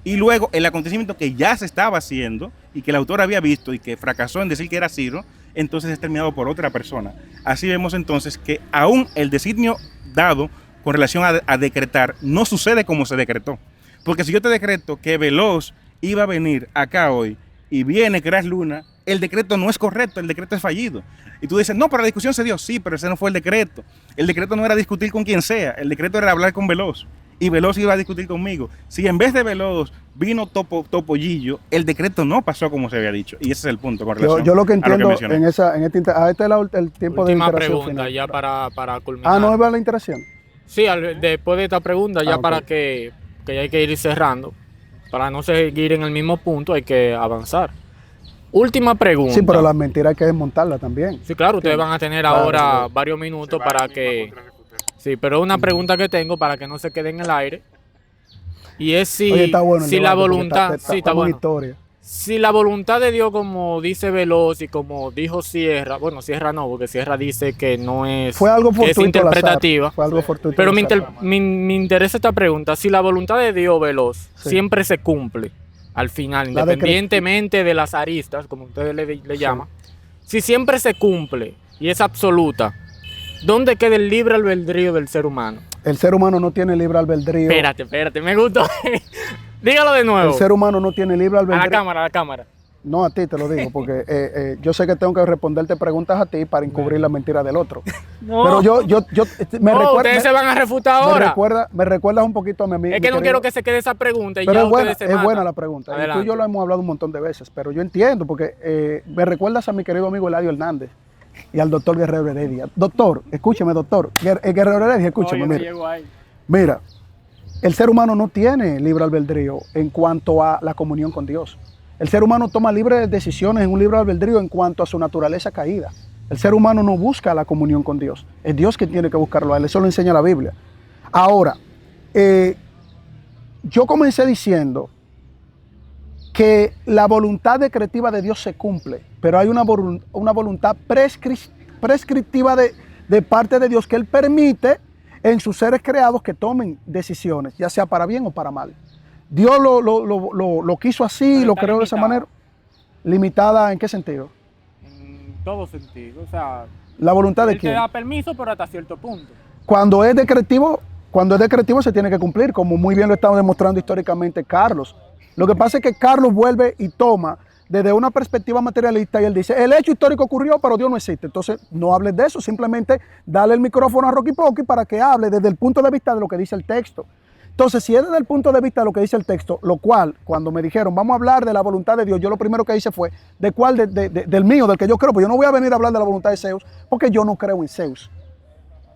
Y luego el acontecimiento que ya se estaba haciendo, y que el autor había visto, y que fracasó en decir que era Ciro, entonces es terminado por otra persona. Así vemos entonces que aún el designio dado con relación a decretar, no sucede como se decretó. Porque si yo te decreto que Veloz iba a venir acá hoy y viene Crash Luna, el decreto no es correcto, el decreto es fallido. Y tú dices, no, pero la discusión se dio. Sí, pero ese no fue el decreto. El decreto no era discutir con quien sea, el decreto era hablar con Veloz. Y Veloz iba a discutir conmigo. Si en vez de Veloz vino Topollillo, el decreto no pasó como se había dicho. Y ese es el punto. Con relación yo lo que entiendo a lo que este es el tiempo de interacción pregunta final. Ya para culminar. Ah, ¿no es para la interacción? Sí, después de esta pregunta, ya okay. Para que hay que ir cerrando, para no seguir en el mismo punto, hay que avanzar. Última pregunta. Sí, pero la mentira hay que desmontarla también. Sí, claro, ustedes van a tener ahora varios minutos para que... Sí, pero una pregunta que tengo para que no se quede en el aire, y es si, oye, está bueno si la voluntad... Está bueno. Historia. Si la voluntad de Dios, como dice Veloz y como dijo Sierra, bueno, Sierra no, porque Sierra dice que no es, fue algo fortuito, es interpretativa. Fue algo fortuito. Pero me interesa esta pregunta. Si la voluntad de Dios, Veloz, siempre se cumple al final, independientemente de las aristas, como ustedes le llaman, si siempre se cumple y es absoluta, ¿dónde queda el libre albedrío del ser humano? El ser humano no tiene libre albedrío. Espérate, me gustó. Dígalo de nuevo. El ser humano no tiene libre albedrío. A la cámara. No, a ti te lo digo, porque yo sé que tengo que responderte preguntas a ti para encubrir la mentira del otro. No. Pero Ustedes se van a refutar ahora. Me recuerdas un poquito a mi amigo. Es que no quiero que se quede esa pregunta y pero ya es buena, ustedes se matan. buena la pregunta. Y tú y yo lo hemos hablado un montón de veces, pero yo entiendo, porque me recuerdas a mi querido amigo Eladio Hernández y al doctor Guerrero Heredia. Doctor, escúcheme, doctor. Guerrero Heredia, escúcheme. Mira, el ser humano no tiene libre albedrío en cuanto a la comunión con Dios. El ser humano toma libres decisiones en un libre albedrío en cuanto a su naturaleza caída. El ser humano no busca la comunión con Dios. Es Dios quien tiene que buscarlo a él. Eso lo enseña la Biblia. Ahora, yo comencé diciendo que la voluntad decretiva de Dios se cumple, pero hay una voluntad prescriptiva de parte de Dios que Él permite en sus seres creados que tomen decisiones, ya sea para bien o para mal. Dios lo quiso así, lo creó de esa manera. ¿Limitada en qué sentido? En todo sentido. O sea, ¿la voluntad de quién? Él te da permiso, pero hasta cierto punto. Cuando es decretivo se tiene que cumplir, como muy bien lo estamos demostrando históricamente Carlos. Lo que pasa es que Carlos vuelve y toma desde una perspectiva materialista y él dice, el hecho histórico ocurrió, pero Dios no existe. Entonces, no hables de eso, simplemente dale el micrófono a Rocky Pocky para que hable desde el punto de vista de lo que dice el texto. Entonces, si es desde el punto de vista de lo que dice el texto, lo cual, cuando me dijeron, vamos a hablar de la voluntad de Dios, yo lo primero que hice fue, del mío, del que yo creo, pues yo no voy a venir a hablar de la voluntad de Zeus, porque yo no creo en Zeus.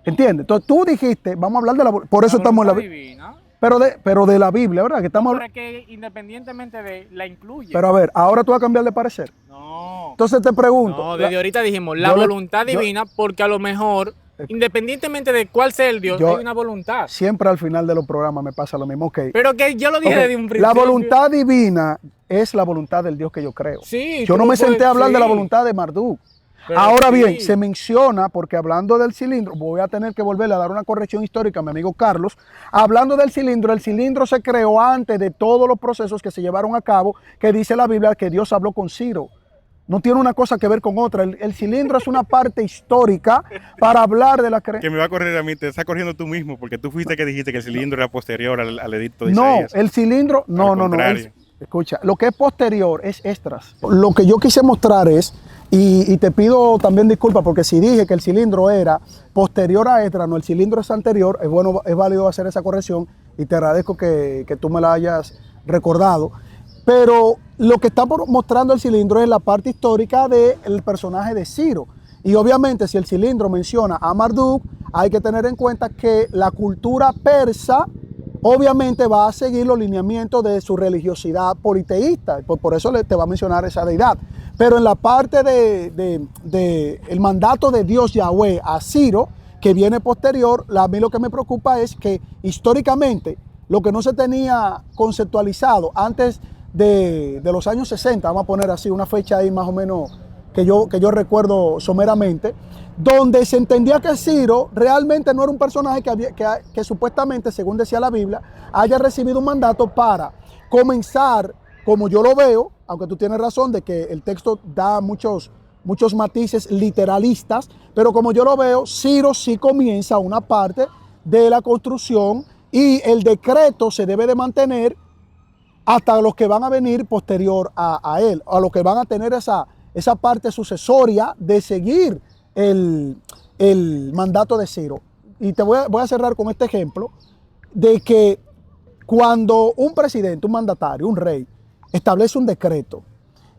¿Entiendes? Entonces, tú dijiste, vamos a hablar de la voluntad, por eso estamos en la Biblia. Pero de la Biblia, ¿verdad? Que estamos pero es que independientemente de la incluye. Pero a ver, ahora tú vas a cambiar de parecer. No. Entonces te pregunto. No, desde ahorita dijimos la voluntad divina, porque a lo mejor, independientemente de cuál sea el Dios, hay una voluntad. Siempre al final de los programas me pasa lo mismo, ok. Pero que yo lo dije desde un principio. La voluntad divina es la voluntad del Dios que yo creo. Sí, yo no me senté a hablar de la voluntad de Marduk. Pero ahora bien, se menciona, porque hablando del cilindro, voy a tener que volverle a dar una corrección histórica a mi amigo Carlos. Hablando del cilindro, el cilindro se creó antes de todos los procesos que se llevaron a cabo, que dice la Biblia que Dios habló con Ciro. No tiene una cosa que ver con otra. El cilindro es una parte histórica para hablar de la creencia. Que me va a correr a mí, te estás corriendo tú mismo, porque tú fuiste que dijiste que el cilindro era posterior al edicto de Isaías. No, el cilindro, no. Escucha, lo que es posterior es Esdras. Lo que yo quise mostrar es, y te pido también disculpas porque si dije que el cilindro era posterior a Esdras, no, el cilindro es anterior, es bueno, es válido hacer esa corrección y te agradezco que tú me la hayas recordado. Pero lo que está mostrando el cilindro es la parte histórica del personaje de Ciro. Y obviamente si el cilindro menciona a Marduk, hay que tener en cuenta que la cultura persa obviamente va a seguir los lineamientos de su religiosidad politeísta. Por eso te va a mencionar esa deidad. Pero en la parte de el mandato de Dios Yahweh a Ciro, que viene posterior, a mí lo que me preocupa es que históricamente lo que no se tenía conceptualizado antes de los años 60, vamos a poner así una fecha ahí más o menos que yo recuerdo someramente, donde se entendía que Ciro realmente no era un personaje que supuestamente, según decía la Biblia, haya recibido un mandato para comenzar, como yo lo veo, aunque tú tienes razón de que el texto da muchos matices literalistas, pero como yo lo veo, Ciro sí comienza una parte de la construcción y el decreto se debe de mantener hasta los que van a venir posterior a él, a los que van a tener esa parte sucesoria de seguir el mandato de Ciro. Y te voy a cerrar con este ejemplo de que cuando un presidente, un mandatario, un rey, establece un decreto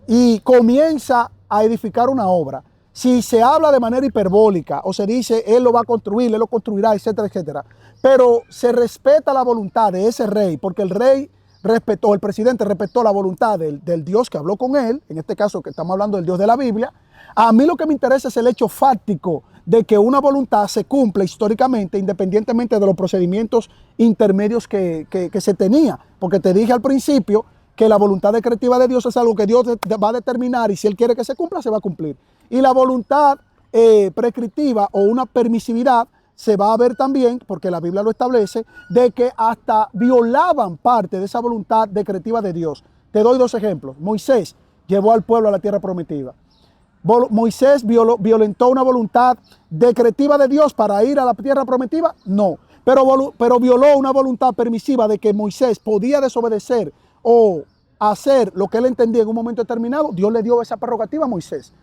y comienza a edificar una obra, si se habla de manera hiperbólica o se dice él lo va a construir, él lo construirá, etcétera, etcétera, pero se respeta la voluntad de ese rey, porque el rey el presidente respetó la voluntad del Dios que habló con él, en este caso que estamos hablando del Dios de la Biblia. A mí lo que me interesa es el hecho fáctico de que una voluntad se cumple históricamente, independientemente de los procedimientos intermedios que se tenía, porque te dije al principio que la voluntad decretiva de Dios es algo que Dios va a determinar y si Él quiere que se cumpla, se va a cumplir. Y la voluntad prescriptiva o una permisividad se va a ver también, porque la Biblia lo establece, de que hasta violaban parte de esa voluntad decretiva de Dios. Te doy dos ejemplos. Moisés llevó al pueblo a la tierra prometida. Moisés violentó una voluntad decretiva de Dios para ir a la tierra prometida, no. Pero violó una voluntad permisiva de que Moisés podía desobedecer o hacer lo que él entendía en un momento determinado. Dios le dio esa prerrogativa a Moisés.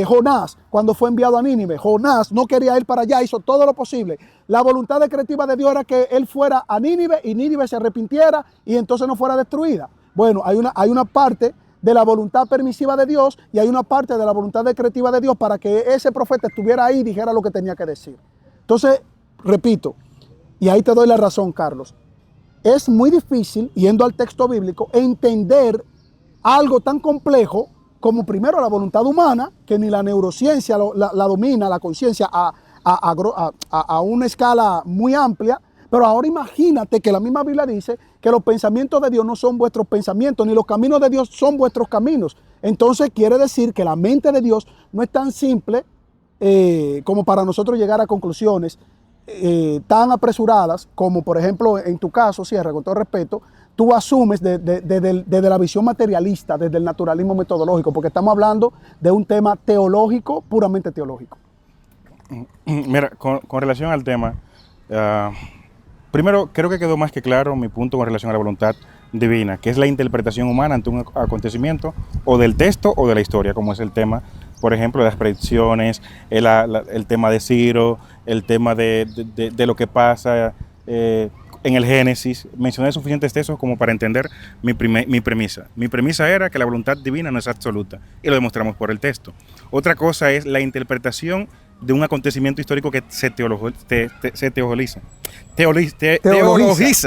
Jonás, cuando fue enviado a Nínive, Jonás no quería ir para allá, hizo todo lo posible. La voluntad decretiva de Dios era que él fuera a Nínive y Nínive se arrepintiera y entonces no fuera destruida. Bueno, hay una parte de la voluntad permisiva de Dios y hay una parte de la voluntad decretiva de Dios para que ese profeta estuviera ahí y dijera lo que tenía que decir. Entonces, repito, y ahí te doy la razón, Carlos, es muy difícil, yendo al texto bíblico, entender algo tan complejo como primero la voluntad humana, que ni la neurociencia la domina, la conciencia a una escala muy amplia. Pero ahora imagínate que la misma Biblia dice que los pensamientos de Dios no son vuestros pensamientos, ni los caminos de Dios son vuestros caminos. Entonces quiere decir que la mente de Dios no es tan simple como para nosotros llegar a conclusiones tan apresuradas como, por ejemplo, en tu caso, Sierra, con todo respeto, tú asumes desde la visión materialista, desde el naturalismo metodológico, porque estamos hablando de un tema teológico, puramente teológico. Mira, con relación al tema, primero creo que quedó más que claro mi punto con relación a la voluntad divina, que es la interpretación humana ante un acontecimiento o del texto o de la historia, como es el tema, por ejemplo, de las predicciones, el tema de Ciro, el tema de lo que pasa en el Génesis. Mencioné suficientes textos como para entender mi premisa. Mi premisa era que la voluntad divina no es absoluta y lo demostramos por el texto. Otra cosa es la interpretación de un acontecimiento histórico que se teologiza. Teologiza.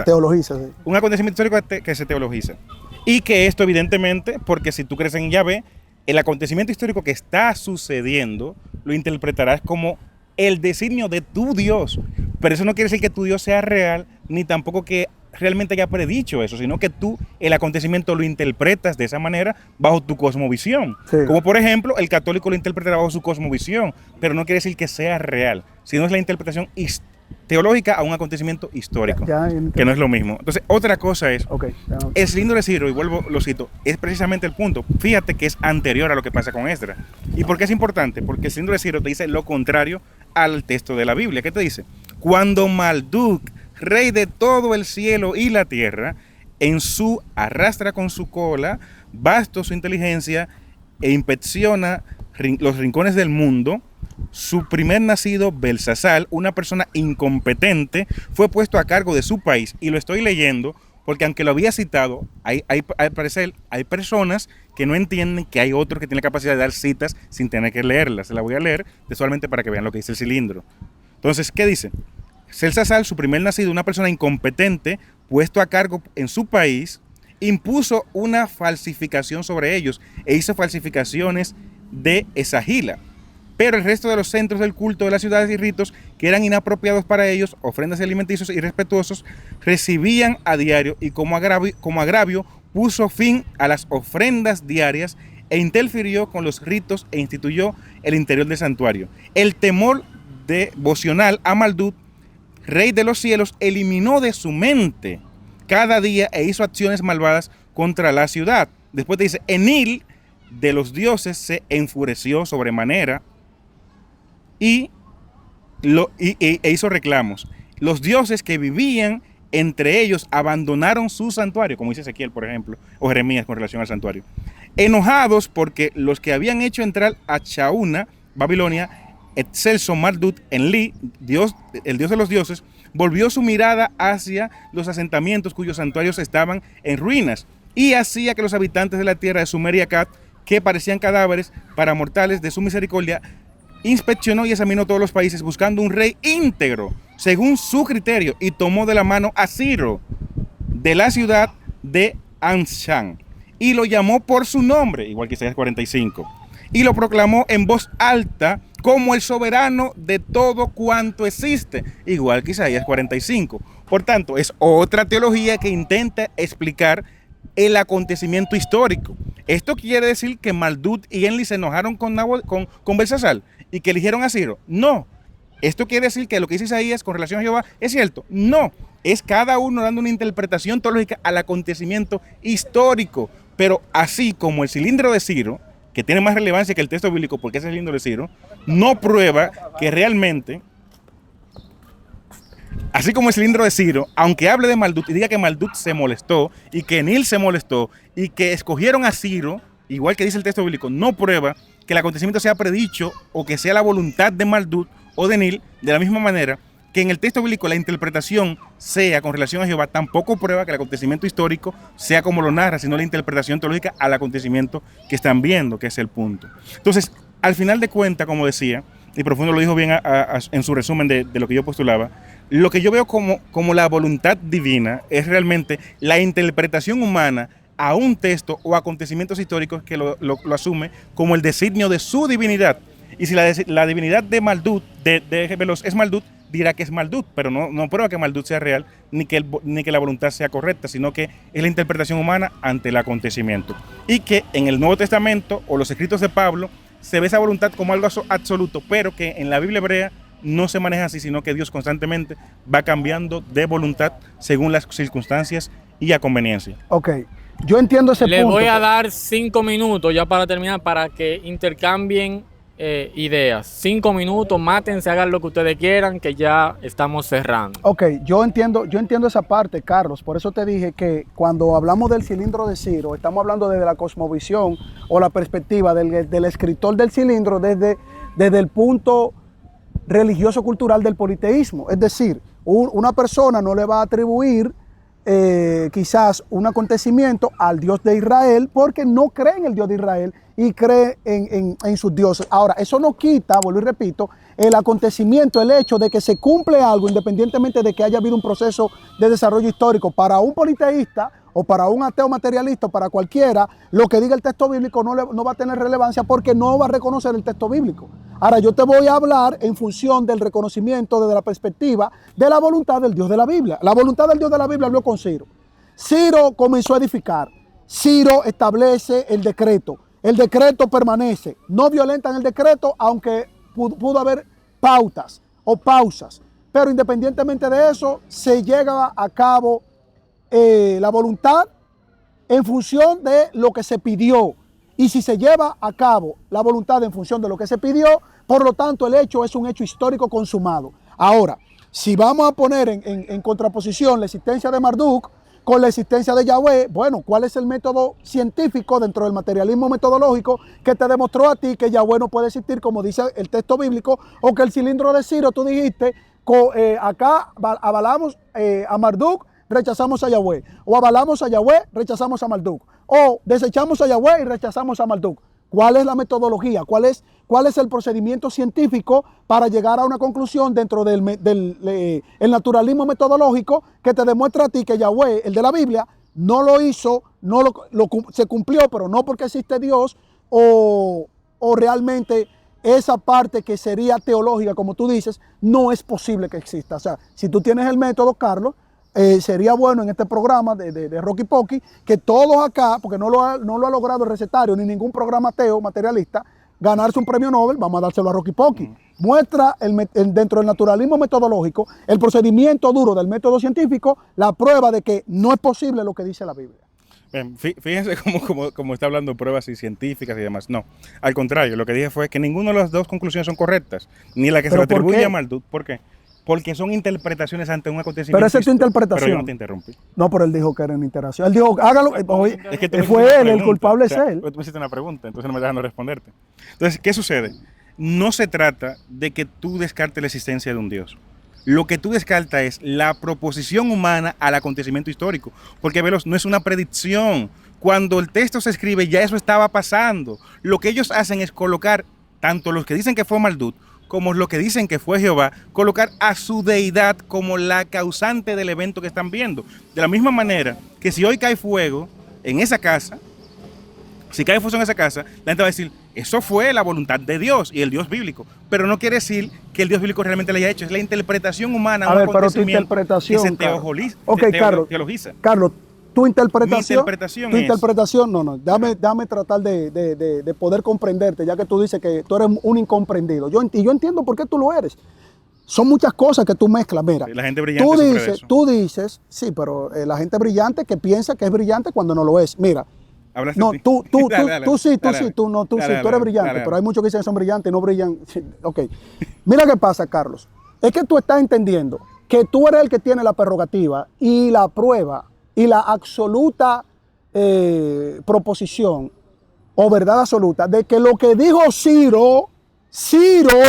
Sí. Un acontecimiento histórico que se teologiza. Y que esto evidentemente, porque si tú crees en Yahvé, el acontecimiento histórico que está sucediendo lo interpretarás como el designio de tu Dios. Pero eso no quiere decir que tu Dios sea real, ni tampoco que realmente haya predicho eso, sino que tú el acontecimiento lo interpretas de esa manera bajo tu cosmovisión. Sí. Como por ejemplo, el católico lo interpretará bajo su cosmovisión, pero no quiere decir que sea real, sino es la interpretación teológica a un acontecimiento histórico, que no es lo mismo. Entonces, otra cosa es, el cilindro de Ciro, y vuelvo, lo cito, es precisamente el punto. Fíjate que es anterior a lo que pasa con Esdras. ¿Y por qué es importante? Porque el cilindro de Ciro te dice lo contrario al texto de la Biblia. ¿Qué te dice? Cuando Marduk, rey de todo el cielo y la tierra, en su arrastra con su cola, vasto su inteligencia e inspecciona los rincones del mundo, su primer nacido, Belsasar, una persona incompetente, fue puesto a cargo de su país. Y lo estoy leyendo porque aunque lo había citado, al parecer hay personas que no entienden que hay otros que tienen la capacidad de dar citas sin tener que leerlas. Se la voy a leer textualmente para que vean lo que dice el cilindro. Entonces, ¿qué dice? Belsasar, su primer nacido, una persona incompetente, puesto a cargo en su país, impuso una falsificación sobre ellos e hizo falsificaciones de Esagila. Pero el resto de los centros del culto de las ciudades y ritos que eran inapropiados para ellos, ofrendas alimenticios irrespetuosos, recibían a diario y como agravio puso fin a las ofrendas diarias e interfirió con los ritos e instituyó el interior del santuario. El temor devocional a Marduk, rey de los cielos, eliminó de su mente cada día e hizo acciones malvadas contra la ciudad. Después te dice, Enil de los dioses se enfureció sobremanera e hizo reclamos. Los dioses que vivían entre ellos abandonaron su santuario, como dice Ezequiel, por ejemplo, o Jeremías con relación al santuario. Enojados porque los que habían hecho entrar a Chauna, Babilonia, excelso Marduk, Enlil, el dios de los dioses, volvió su mirada hacia los asentamientos cuyos santuarios estaban en ruinas y hacía que los habitantes de la tierra de Sumer y Akkad, que parecían cadáveres para mortales de su misericordia, inspeccionó y examinó todos los países buscando un rey íntegro según su criterio y tomó de la mano a Ciro de la ciudad de Anshan y lo llamó por su nombre, igual que Isaías 45, y lo proclamó en voz alta como el soberano de todo cuanto existe, igual que Isaías 45. Por tanto, es otra teología que intenta explicar el acontecimiento histórico. Esto quiere decir que Marduk y Enlil se enojaron con Belsasar y que eligieron a Ciro. No. Esto quiere decir que lo que dice Isaías con relación a Jehová es cierto. No. Es cada uno dando una interpretación teológica al acontecimiento histórico. Pero así como el cilindro de Ciro, que tiene más relevancia que el texto bíblico, porque es el cilindro de Ciro, no prueba que realmente, así como el cilindro de Ciro, aunque hable de Marduk y diga que Marduk se molestó y que Enlil se molestó y que escogieron a Ciro, igual que dice el texto bíblico, no prueba que el acontecimiento sea predicho o que sea la voluntad de Marduk o de Enlil, de la misma manera que en el texto bíblico la interpretación sea con relación a Jehová, tampoco prueba que el acontecimiento histórico sea como lo narra, sino la interpretación teológica al acontecimiento que están viendo, que es el punto. Entonces, al final de cuentas, como decía, y Profundo lo dijo bien en su resumen de lo que yo postulaba, lo que yo veo como la voluntad divina es realmente la interpretación humana a un texto o acontecimientos históricos que lo asume como el designio de su divinidad. Y si la divinidad de Marduk, de Veloz, es Marduk, dirá que es Marduk, pero no prueba que Marduk sea real, ni que la voluntad sea correcta, sino que es la interpretación humana ante el acontecimiento. Y que en el Nuevo Testamento o los escritos de Pablo se ve esa voluntad como algo absoluto, pero que en la Biblia hebrea no se maneja así, sino que Dios constantemente va cambiando de voluntad según las circunstancias y a conveniencia. Ok, yo entiendo ese punto. Le voy a dar 5 minutos ya para terminar, para que intercambien ideas. 5 minutos, mátense, hagan lo que ustedes quieran, que ya estamos cerrando. Ok, yo entiendo esa parte, Carlos. Por eso te dije que cuando hablamos del cilindro de Ciro, estamos hablando desde la cosmovisión o la perspectiva del escritor del cilindro desde el punto religioso-cultural del politeísmo. Es decir, una persona no le va a atribuir quizás un acontecimiento al Dios de Israel porque no cree en el Dios de Israel y cree en sus dioses. Ahora, eso no quita, vuelvo y repito, el acontecimiento, el hecho de que se cumple algo independientemente de que haya habido un proceso de desarrollo histórico. Para un politeísta o para un ateo materialista, para cualquiera, lo que diga el texto bíblico no va a tener relevancia porque no va a reconocer el texto bíblico. Ahora, yo te voy a hablar en función del reconocimiento desde la perspectiva de la voluntad del Dios de la Biblia. La voluntad del Dios de la Biblia habló con Ciro. Ciro comenzó a edificar. Ciro establece el decreto. El decreto permanece. No violentan el decreto, aunque pudo haber pautas o pausas. Pero independientemente de eso, se llega a cabo la voluntad en función de lo que se pidió. Y si se lleva a cabo la voluntad en función de lo que se pidió, por lo tanto el hecho es un hecho histórico consumado. Ahora, si vamos a poner en contraposición la existencia de Marduk con la existencia de Yahweh, bueno, ¿cuál es el método científico dentro del materialismo metodológico que te demostró a ti que Yahweh no puede existir como dice el texto bíblico, o que el cilindro de Ciro, tú dijiste, acá avalamos a Marduk, rechazamos a Yahweh, o avalamos a Yahweh, rechazamos a Marduk, o desechamos a Yahweh y rechazamos a Marduk? ¿Cuál es la metodología? ¿Cuál es el procedimiento científico para llegar a una conclusión dentro del el naturalismo metodológico que te demuestra a ti que Yahweh, el de la Biblia, no lo hizo, se cumplió, pero no porque existe Dios o realmente esa parte que sería teológica, como tú dices, no es posible que exista? O sea, si tú tienes el método, Carlos, sería bueno en este programa de Rocky Pocky que todos acá, porque no lo ha logrado el recetario ni ningún programa ateo materialista, ganarse un premio Nobel, vamos a dárselo a Rocky Pocky. Muestra dentro del naturalismo metodológico el procedimiento duro del método científico, la prueba de que no es posible lo que dice la Biblia. Bien, fíjense cómo está hablando de pruebas científicas y demás. No, al contrario, lo que dije fue que ninguna de las dos conclusiones son correctas, ni la que se le atribuye a Marduk. ¿Por qué? Porque son interpretaciones ante un acontecimiento. Pero esa es tu interpretación. Pero yo no te interrumpí. No, pero él dijo que era una interacción. Él dijo, hágalo. Oye, es que fue él, el culpable es él. Tú me hiciste una pregunta, entonces no me dejan responderte. Entonces, ¿qué sucede? No se trata de que tú descartes la existencia de un Dios. Lo que tú descartas es la proposición humana al acontecimiento histórico. Porque, Veloz, no es una predicción. Cuando el texto se escribe, ya eso estaba pasando. Lo que ellos hacen es colocar, tanto los que dicen que fue Marduk, como lo que dicen que fue Jehová, colocar a su deidad como la causante del evento que están viendo. De la misma manera que si hoy cae fuego en esa casa, si cae fuego en esa casa, la gente va a decir, eso fue la voluntad de Dios y el Dios bíblico. Pero no quiere decir que el Dios bíblico realmente lo haya hecho, es la interpretación humana. A ver, pero tu interpretación, que se teologiza. Carlos, tu interpretación. Mi interpretación tu interpretación, no, dame tratar de poder comprenderte, ya que tú dices que tú eres un incomprendido. Y yo entiendo por qué tú lo eres. Son muchas cosas que tú mezclas. Mira, la gente brillante tú dices, sí, pero la gente brillante que piensa que es brillante cuando no lo es. Mira, Hablaste No, de ti. tú Dale, sí, dale, tú no, tú dale, sí, dale, tú eres brillante, dale, pero dale. hay muchos que dicen que son brillantes y no brillan. Sí, ok. Mira qué pasa, Carlos. Es que tú estás entendiendo que tú eres el que tiene la prerrogativa y la prueba y la absoluta proposición o verdad absoluta de que lo que dijo Ciro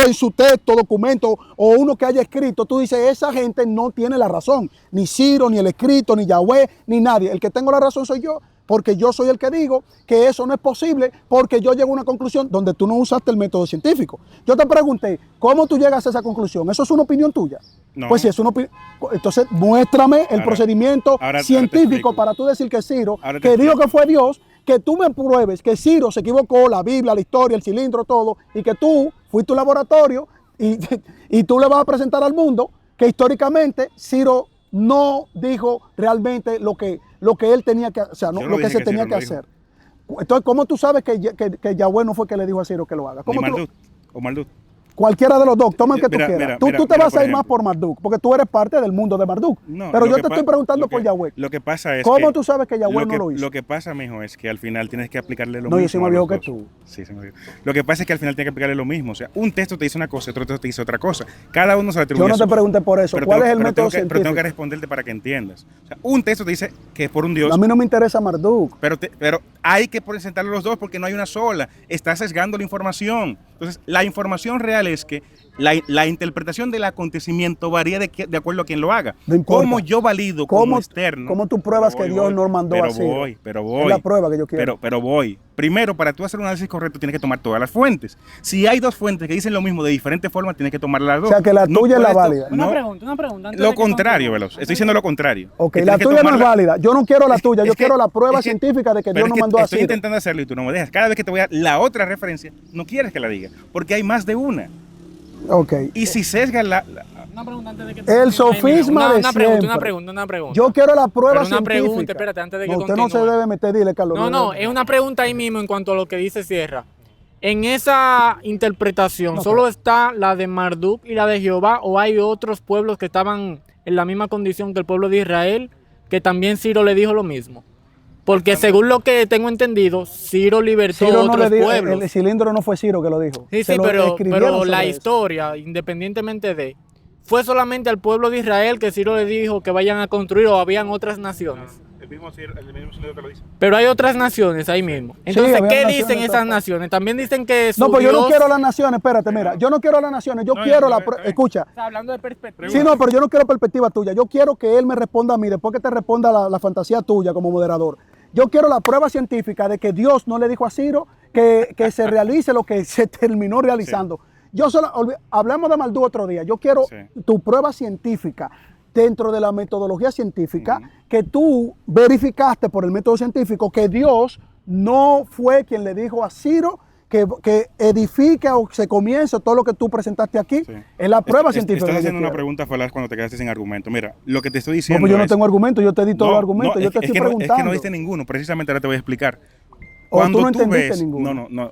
en su texto, documento o uno que haya escrito, tú dices, esa gente no tiene la razón. Ni Ciro, ni el escrito, ni Yahweh, ni nadie. El que tengo la razón soy yo, porque yo soy el que digo que eso no es posible, porque yo llego a una conclusión donde tú no usaste el método científico. Yo te pregunté, ¿cómo tú llegas a esa conclusión? ¿Eso es una opinión tuya? No. Pues si es una opinión, entonces muéstrame el Ahora- procedimiento ahora te científico explico. para tú decir que Ciro, Ahora te que dijo explico. que fue Dios, que tú me pruebes que Ciro se equivocó, la Biblia, la historia, el cilindro, todo, y que tú fuiste a un laboratorio y, y tú le vas a presentar al mundo que históricamente Ciro no dijo realmente lo que él tenía que, o sea, no, Yo no lo que dije se que tenía Ciro que lo dijo. hacer. Entonces, ¿cómo tú sabes que Yahweh no fue que le dijo a Ciro que lo haga? Ni ¿Cómo tú lo- Marduk. O Marduk. Cualquiera de los dos, toma el que tú Mira, quieras. mira, Tú mira, te mira, vas por a ir más ejemplo. por Marduk, porque tú eres parte del mundo de Marduk. No, pero lo yo que te estoy preguntando por Yahweh. Lo que pasa es ¿Cómo que tú sabes que Yahweh no lo hizo? Lo que pasa, mijo, es que al final tienes que aplicarle lo No, mismo. yo soy más a viejo los que dos. tú. Sí, soy más viejo. Lo que pasa es que al final tienes que aplicarle lo mismo. O sea, un texto te dice una cosa, otro texto te dice otra cosa. Cada uno se le atribuye Yo no eso. te pregunté por eso. Pero ¿Cuál tengo- es el pero método tengo que- Pero tengo científico? que responderte para que entiendas. O sea, un texto te dice que es por un Dios, A mí no me interesa Marduk. pero hay que presentarlo los dos porque no hay una sola. Estás sesgando la información. Entonces, la información real es que la interpretación del acontecimiento varía de acuerdo a quien lo haga. No importa. ¿Cómo yo valido como externo? ¿Cómo tú pruebas Pero que Dios no mandó pero a Ciro? Pero voy. Es la prueba que yo quiero. Pero voy. Primero, para tú hacer un análisis correcto, tienes que tomar todas las fuentes. Si hay dos fuentes que dicen lo mismo de diferentes formas, tienes que tomar las dos. O sea, que la tuya es la puedes válida. no, Una pregunta. antes lo de que contrario, continúe. Veloz. Estoy diciendo lo contrario. Ok, Que la tienes que tuya no es tomarla- válida. Yo no quiero la Es- tuya, yo es que- quiero la prueba es que- científica de que pero Dios no es que mandó a estoy Ciro. intentando hacerlo y tú no me dejas. Cada vez que te voy a la otra referencia, no quieres que la diga, porque hay más de una. Ok. Y si sesgas Una pregunta antes de que El sofisma de una siempre. pregunta. Yo quiero la prueba Pero una científica. pregunta, espérate, antes de que no, usted no se continúe. debe meter, dile, Carlos. No, es una pregunta ahí mismo en cuanto a lo que dice Sierra. En esa interpretación, No, ¿solo está la de Marduk y la de Jehová o hay otros pueblos que estaban en la misma condición que el pueblo de Israel que también Ciro le dijo lo mismo? Porque según lo que tengo entendido, Ciro libertó Ciro no otros le dijo, pueblos. el cilindro no fue Ciro que lo dijo. Sí, Se sí, lo pero escribieron la sobre eso. historia, independientemente de, ¿fue solamente al pueblo de Israel que Ciro le dijo que vayan a construir o habían otras naciones? El mismo Ciro te lo dice. Pero hay otras naciones ahí mismo. Entonces, habían ¿qué naciones dicen en esas todas partes. naciones? También dicen que su No, pues yo no Dios- quiero las naciones, espérate, mira, yo no quiero las naciones, yo No, quiero no, la está bien. escucha. O sea, hablando de perspectiva. Sí, no, pero yo no quiero perspectiva tuya, yo quiero que él me responda a mí, después que te responda la fantasía tuya como moderador. Yo quiero la prueba científica de que Dios no le dijo a Ciro que se realice lo que se terminó realizando. Yo solo, hablamos de Marduk otro día, yo quiero Sí. tu prueba científica dentro de la metodología científica que tú verificaste por el método científico que Dios no fue quien le dijo a Ciro que edifique o se comience todo lo que tú presentaste aquí. Sí. Es la prueba científica. Estás que yo haciendo una quiero. pregunta falaz cuando te quedaste sin argumento. Mira, lo que te estoy No, diciendo pues yo no es- tengo argumento, yo te di todos los argumentos, no, yo es te que- estoy es que no- preguntando. Es que no diste ninguno, precisamente ahora te voy a explicar. O tú no entendiste ninguno. No.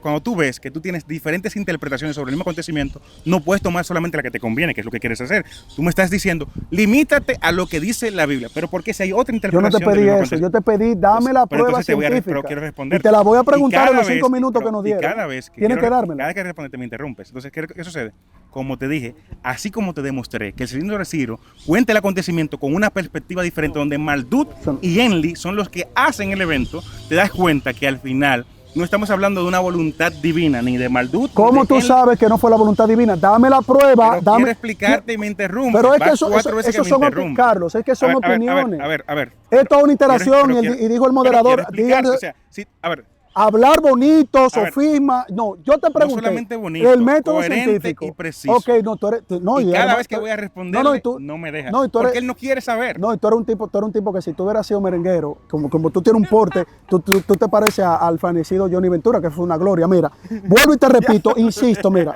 Cuando tú ves que tú tienes diferentes interpretaciones sobre el mismo acontecimiento, no puedes tomar solamente la que te conviene, que es lo que quieres hacer. Tú me estás diciendo, limítate a lo que dice la Biblia. Pero ¿por qué si hay otra Yo no interpretación te del pedí mismo eso, yo te pedí, dame la Pero prueba entonces te voy a científica. pero quiero responder. Y te la voy a preguntar en cada los 5 vez- minutos pero- que nos y dieron. cada vez Tienes quiero- que dármela. Cada vez que responderte me interrumpes. Entonces, ¿qué sucede? Como te dije, así como te demostré que el cilindro de Ciro cuenta el acontecimiento con una perspectiva diferente, donde Marduk y Enli son los que hacen el evento, te das cuenta que al final no estamos hablando de una voluntad divina, ni de Marduk. ¿Cómo ni de tú Enli. sabes que no fue la voluntad divina? Dame la prueba, Pero dame. quiero explicarte y me interrumpes. Pero es que Vas eso, 4 veces que esos me son interrumpes. Carlos, es que son A ver, opiniones. A ver. Esto es una interacción Pero y, quiero- y dijo el pero moderador, quiero explicarte, díganle- o sea, sí, a ver, hablar bonito, A ver, sofisma. No, yo te pregunté. solamente bonito, el método coherente científico. y preciso. Ok, no, tú eres. No, y cada además vez que tú- voy a responder, y tú- no me deja. no, y tú eres- porque él no quiere saber. No, y tú eres un tipo que si tú hubieras sido merenguero, como tú tienes un porte, tú te pareces al fenecido Johnny Ventura, que fue una gloria. Mira, vuelvo y te repito, insisto, mira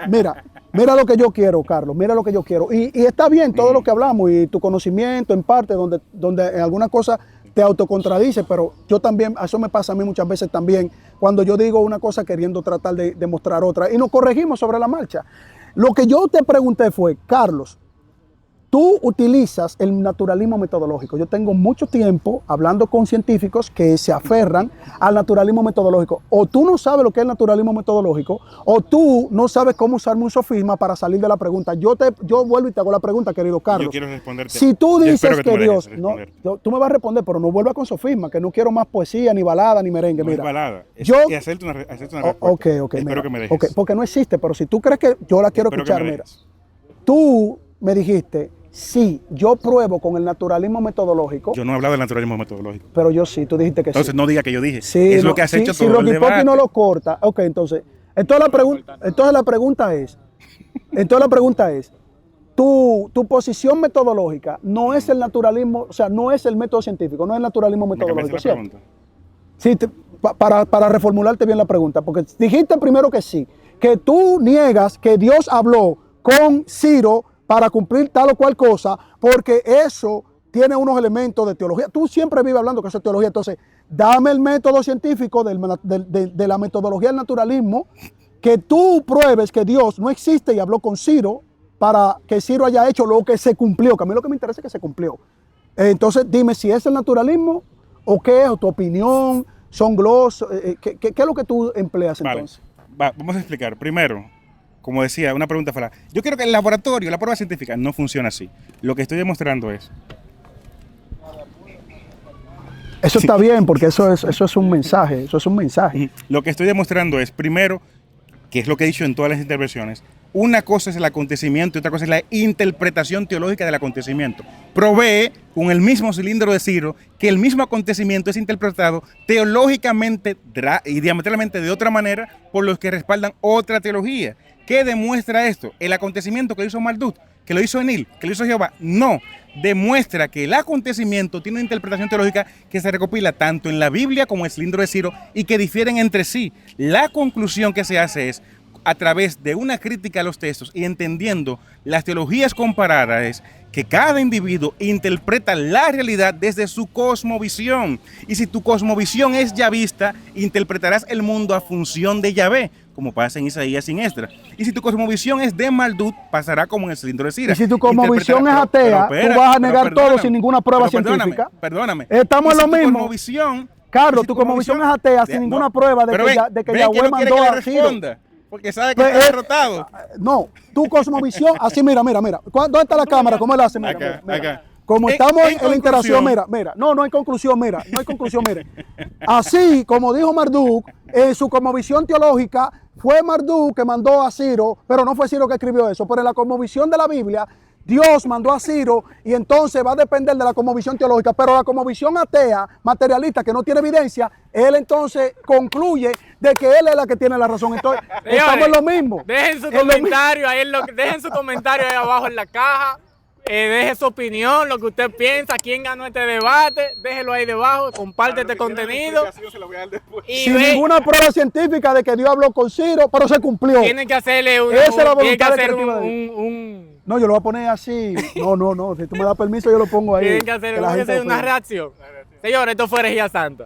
lo que yo quiero, Carlos, mira lo que yo quiero. Y está bien todo lo que hablamos y tu conocimiento en parte, donde en alguna cosa te autocontradice, pero yo también, eso me pasa a mí muchas veces también, cuando yo digo una cosa queriendo tratar de demostrar otra, y nos corregimos sobre la marcha. Lo que yo te pregunté fue, Carlos, tú utilizas el naturalismo metodológico. Yo tengo mucho tiempo hablando con científicos que se aferran al naturalismo metodológico. O tú no sabes lo que es el naturalismo metodológico, o tú no sabes cómo usar un sofisma para salir de la pregunta. Yo vuelvo y te hago la pregunta, querido Carlos. Yo quiero responderte. Si tú Yo dices espero que tú me Dios, dejes no, responder. tú me vas a responder, pero no vuelvas con sofisma, que no quiero más poesía, ni balada, ni merengue. No Mira, es balada, es yo- hacerte una respuesta. ok, Espero mira, que me dejes. ok, porque no existe, pero si tú crees que yo la quiero Espero que escuchar, me mira, dejes. tú me dijiste, sí, yo pruebo con el naturalismo metodológico, Yo no he hablado del naturalismo metodológico. pero yo sí, tú dijiste que Entonces sí. no diga que yo dije. Sí, es no, lo que has sí, hecho si todo el Rocky Pocky debate. no lo corta, ok, entonces la pregunta es, tu posición metodológica no es el naturalismo, o sea, no es el método científico, no es el naturalismo ¿Me cambiaste metodológico, la ¿cierto? pregunta? Sí, para reformularte bien la pregunta, porque dijiste primero que sí, que tú niegas que Dios habló con Ciro para cumplir tal o cual cosa, porque eso tiene unos elementos de teología. Tú siempre vives hablando que eso es teología, entonces dame el método científico de la metodología del naturalismo, que tú pruebes que Dios no existe y habló con Ciro para que Ciro haya hecho lo que se cumplió, que a mí lo que me interesa es que se cumplió. Entonces dime si es el naturalismo o qué es, o tu opinión, son glosas, ¿qué es lo que tú empleas Vale. entonces? Vamos a explicar. Primero, como decía, una pregunta fuera. Yo quiero que el laboratorio, la prueba científica, no funciona así. Lo que estoy demostrando es. Eso está bien, porque eso es un mensaje, eso es un mensaje. Lo que estoy demostrando es, primero, que es lo que he dicho en todas las intervenciones, una cosa es el acontecimiento y otra cosa es la interpretación teológica del acontecimiento. Provee con el mismo cilindro de Ciro que el mismo acontecimiento es interpretado teológicamente y diametralmente de otra manera por los que respaldan otra teología. ¿Qué demuestra esto? El acontecimiento que hizo Marduk, que lo hizo Enil, que lo hizo Jehová, no. Demuestra que el acontecimiento tiene una interpretación teológica que se recopila tanto en la Biblia como en el cilindro de Ciro y que difieren entre sí. La conclusión que se hace es, a través de una crítica a los textos y entendiendo las teologías comparadas, es que cada individuo interpreta la realidad desde su cosmovisión. Y si tu cosmovisión es yavista, interpretarás el mundo a función de Yahvé, como pasa en Isaías sin Esdras. Y si tu cosmovisión es de Marduk, pasará como en el cilindro de Ciro. Y si tu cosmovisión es atea, tú vas a negar todo sin ninguna prueba científica. Perdóname. Estamos en lo mismo. Cosmovisión, Carlos, tu cosmovisión es atea sin ninguna prueba de que Yahweh mandó a Ciro. Porque sabe que Pues, está derrotado. No, tu cosmovisión, así mira. ¿Dónde está la cámara? ¿Cómo él hace? Mira, mira. Acá. Como estamos en la interacción, conclusión. no hay conclusión, mire. Así como dijo Marduk, en su cosmovisión teológica, fue Marduk que mandó a Ciro, pero no fue Ciro que escribió eso, pero en la cosmovisión de la Biblia, Dios mandó a Ciro y entonces va a depender de la cosmovisión teológica, pero la cosmovisión atea, materialista, que no tiene evidencia, él entonces concluye de que él es la que tiene la razón. Entonces, estamos en lo mismo. Dejen su Es lo mismo. comentario ahí, dejen su comentario ahí abajo en la caja. Deje su opinión, lo que usted piensa, quién ganó este debate, déjelo ahí debajo, comparte este contenido. Y Sin ninguna prueba científica de que Dios habló con Ciro, pero se cumplió. tienen que hacerle Esa es la tienen que voluntad hacer decretiva de un No, yo lo voy a poner así. No. Si tú me das permiso, yo lo pongo ahí. tienen que hacer la gente una opine. reacción. Señores, esto fue herejía santa.